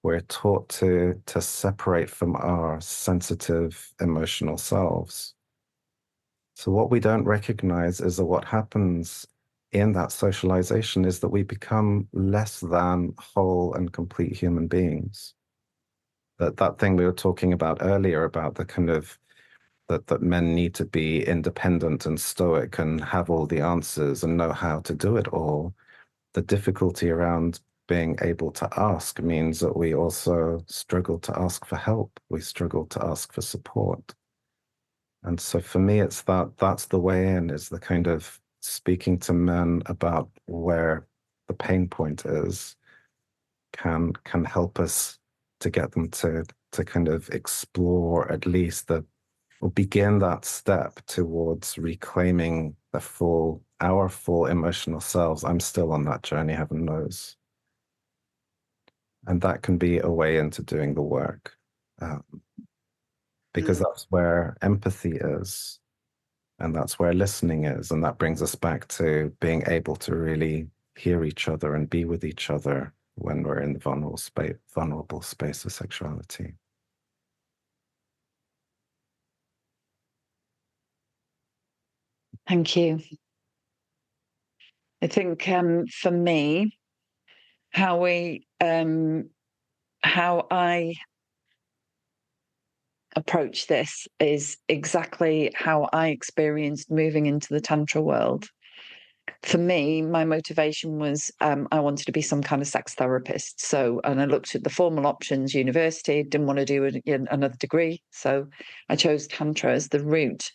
We're taught to separate from our sensitive, emotional selves. So what we don't recognize is that what happens in that socialization is that we become less than whole and complete human beings. That thing we were talking about earlier about the kind of that men need to be independent and stoic and have all the answers and know how to do it all. The difficulty around being able to ask means that we also struggle to ask for help. We struggle to ask for support. And so for me, it's that's the way in, is the kind of speaking to men about where the pain point is can help us to get them to kind of explore at least or begin that step towards reclaiming our full emotional selves. I'm still on that journey, heaven knows. And that can be a way into doing the work, because that's where empathy is, and that's where listening is. And that brings us back to being able to really hear each other and be with each other when we're in the vulnerable space of sexuality. Thank you. I think for me, how I approach this is exactly how I experienced moving into the Tantra world. For me, my motivation was I wanted to be some kind of sex therapist. So, and I looked at the formal options, university, didn't want to do another degree. So I chose Tantra as the route.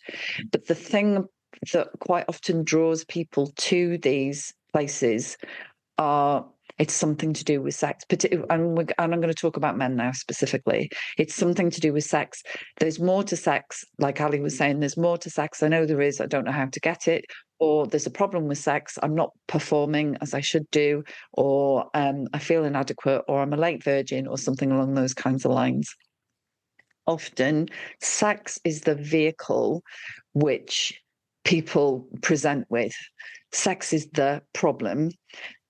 But the thing that quite often draws people to these places it's something to do with sex, and I'm going to talk about men now specifically. It's something to do with sex. There's more to sex, like Ali was saying, there's more to sex. I know there is, I don't know how to get it, or there's a problem with sex, I'm not performing as I should do, or I feel inadequate, or I'm a late virgin, or something along those kinds of lines. Often, sex is the vehicle which people present with. Sex is the problem,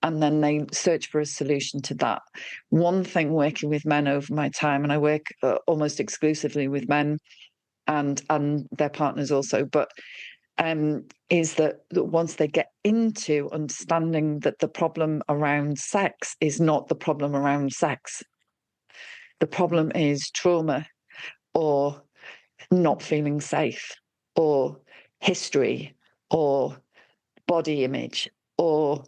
and then they search for a solution to that. One thing working with men over my time, and I work almost exclusively with men and their partners also, but is that once they get into understanding that the problem around sex is not the problem around sex, the problem is trauma or not feeling safe or history or body image or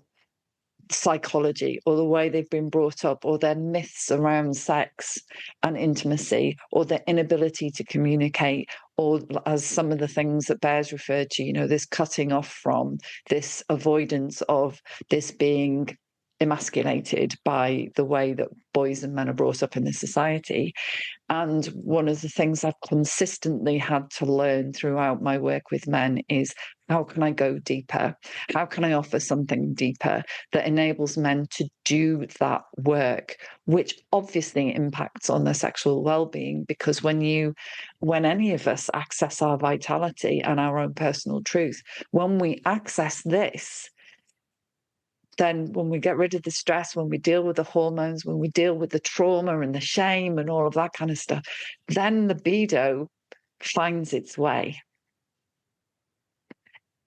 psychology or the way they've been brought up or their myths around sex and intimacy or their inability to communicate, or as some of the things that Bear's referred to, this cutting off from, this avoidance of, this being emasculated by the way that boys and men are brought up in this society. And one of the things I've consistently had to learn throughout my work with men is, how can I go deeper? How can I offer something deeper that enables men to do that work, which obviously impacts on their sexual well-being? Because when any of us access our vitality and our own personal truth, when we access this, then when we get rid of the stress, when we deal with the hormones, when we deal with the trauma and the shame and all of that kind of stuff, then libido finds its way.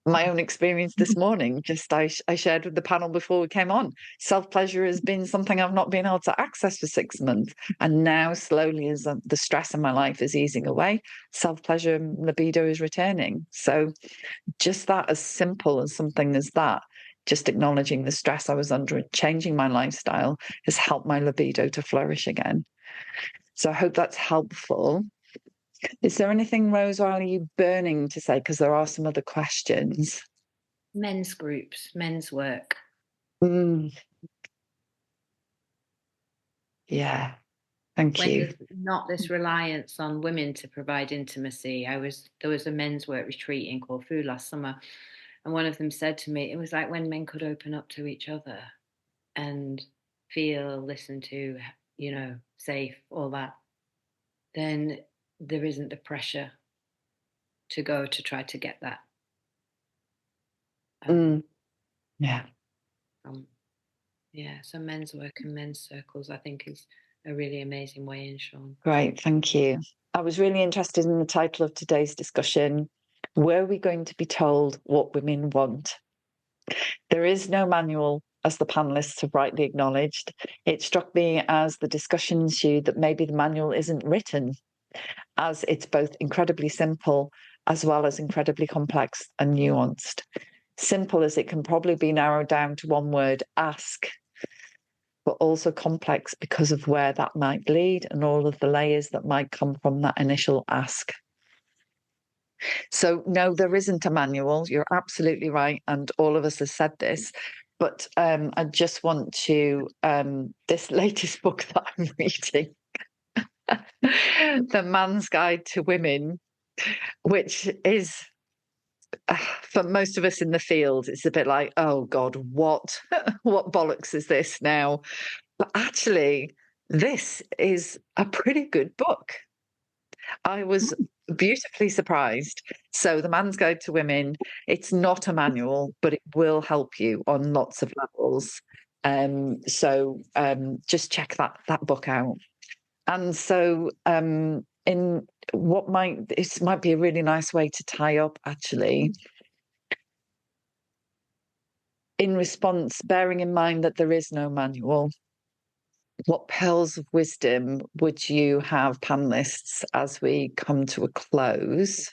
My own experience this morning, I shared with the panel before we came on, self-pleasure has been something I've not been able to access for 6 months. And now slowly, as the stress in my life is easing away, self-pleasure and libido is returning. So just that, as simple as something as that, just acknowledging the stress I was under and changing my lifestyle has helped my libido to flourish again. So I hope that's helpful. Is there anything, Rose, or are you burning to say? Because there are some other questions. Men's groups, men's work. Yeah, thank When you. there's not this reliance on women to provide intimacy. There was a men's work retreat in Corfu last summer, and one of them said to me, it was like when men could open up to each other and feel, listened to, safe, all that, then there isn't the pressure to go to try to get that. Yeah. So men's work and men's circles, I think, is a really amazing way in, Sean. Great, thank you. I was really interested in the title of today's discussion. Were we going to be told what women want? There is no manual, as the panelists have rightly acknowledged. It struck me as the discussion ensued that maybe the manual isn't written, as it's both incredibly simple as well as incredibly complex and nuanced. Simple as it can probably be narrowed down to one word, ask, but also complex because of where that might lead and all of the layers that might come from that initial ask. So no, there isn't a manual. You're absolutely right. And all of us have said this, but I just want to, this latest book that I'm reading, The Man's Guide to Women, which is, for most of us in the field, it's a bit like, oh God, what bollocks is this now? But actually, this is a pretty good book. I was beautifully surprised. So The Man's Guide to Women, it's not a manual, but it will help you on lots of levels. Just check that book out. And so this might be a really nice way to tie up, actually. In response, bearing in mind that there is no manual, what pearls of wisdom would you have, panelists, as we come to a close,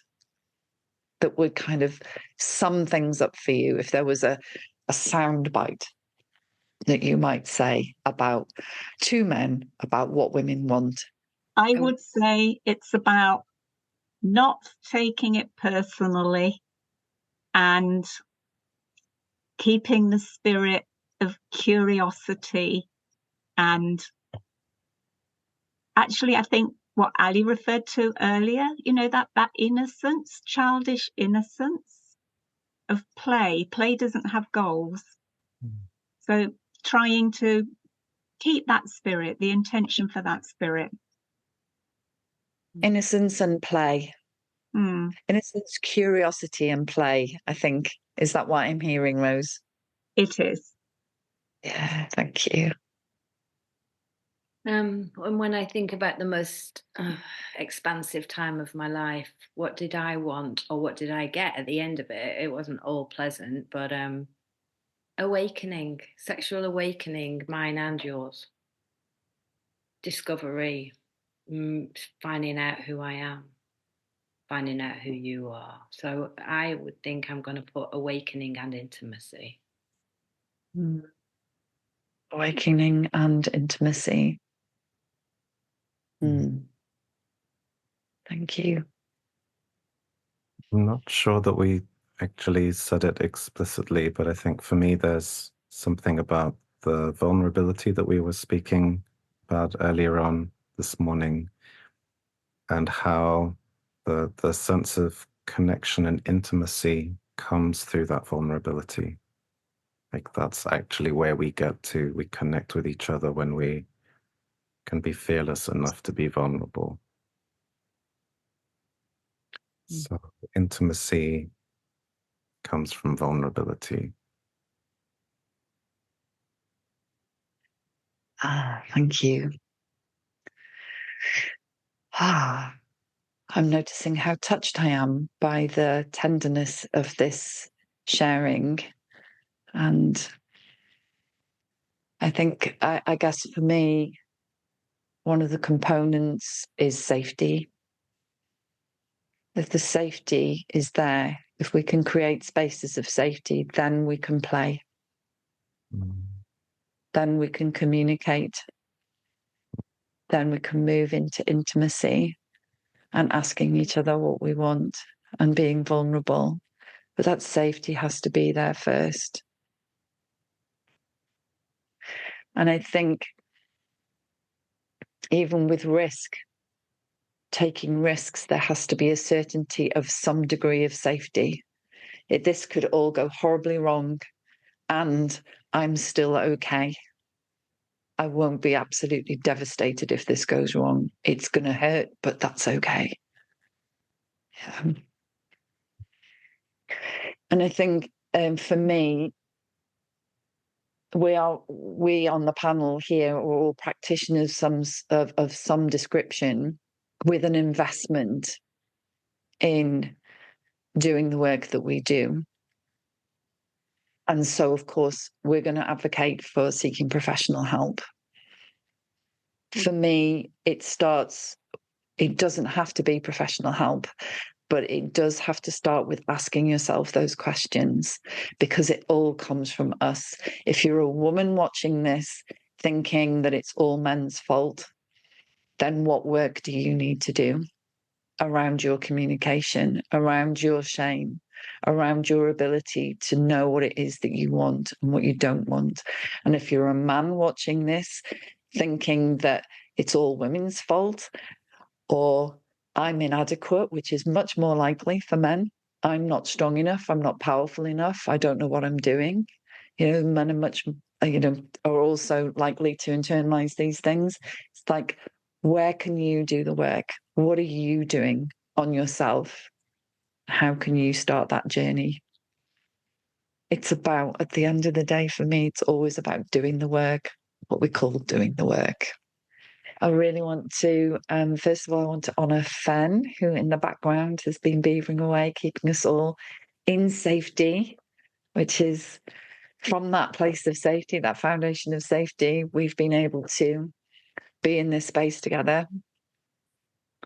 that would kind of sum things up for you, if there was a sound bite that you might say about two men, about what women want? I would say it's about not taking it personally and keeping the spirit of curiosity. And actually, I think what Ali referred to earlier, that innocence, childish innocence of play. Play doesn't have goals. So trying to keep that spirit, the intention for that spirit. Innocence and play. Innocence, curiosity and play, I think. Is that what I'm hearing, Rose? It is. Yeah, thank you. And when I think about the most expansive time of my life, what did I want, or what did I get at the end of it? It wasn't all pleasant, but awakening, sexual awakening, mine and yours. Discovery, finding out who I am, finding out who you are. So I would think I'm going to put awakening and intimacy. Awakening and intimacy. Thank you. I'm not sure that we actually said it explicitly, but I think for me there's something about the vulnerability that we were speaking about earlier on this morning, and how the sense of connection and intimacy comes through that vulnerability. Like that's actually where we connect with each other when we can be fearless enough to be vulnerable. So intimacy comes from vulnerability. Thank you. I'm noticing how touched I am by the tenderness of this sharing. And I think, I guess for me, one of the components is safety. If the safety is there, if we can create spaces of safety, then we can play. Then we can communicate. Then we can move into intimacy and asking each other what we want and being vulnerable. But that safety has to be there first. And I think even with risk, taking risks, there has to be a certainty of some degree of safety. This could all go horribly wrong and I'm still okay. I won't be absolutely devastated if this goes wrong. It's going to hurt, but that's okay. And I think for me, we on the panel here are all practitioners of some description with an investment in doing the work that we do. And so, of course, we're going to advocate for seeking professional help. For me, it doesn't have to be professional help, but it does have to start with asking yourself those questions, because it all comes from us. If you're a woman watching this thinking that it's all men's fault, then what work do you need to do around your communication, around your shame, around your ability to know what it is that you want and what you don't want? And if you're a man watching this thinking that it's all women's fault, or I'm inadequate, which is much more likely for men. I'm not strong enough. I'm not powerful enough. I don't know what I'm doing. Men are are also likely to internalize these things. It's like, where can you do the work? What are you doing on yourself? How can you start that journey? It's about, at the end of the day, for me, it's always about doing the work, what we call doing the work. I really want to, first of all, I want to honour Fen, who in the background has been beavering away, keeping us all in safety, which is from that place of safety, that foundation of safety, we've been able to be in this space together.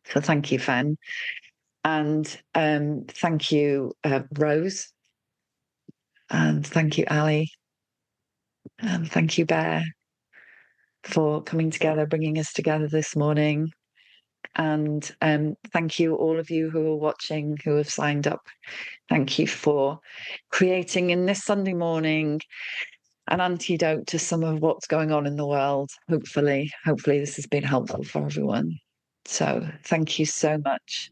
So thank you, Fen. And thank you, Rose. And thank you, Ali. And thank you, Bear, for coming together, bringing us together this morning. And thank you, all of you who are watching, who have signed up. Thank you for creating in this Sunday morning an antidote to some of what's going on in the world. Hopefully this has been helpful for everyone. So thank you so much.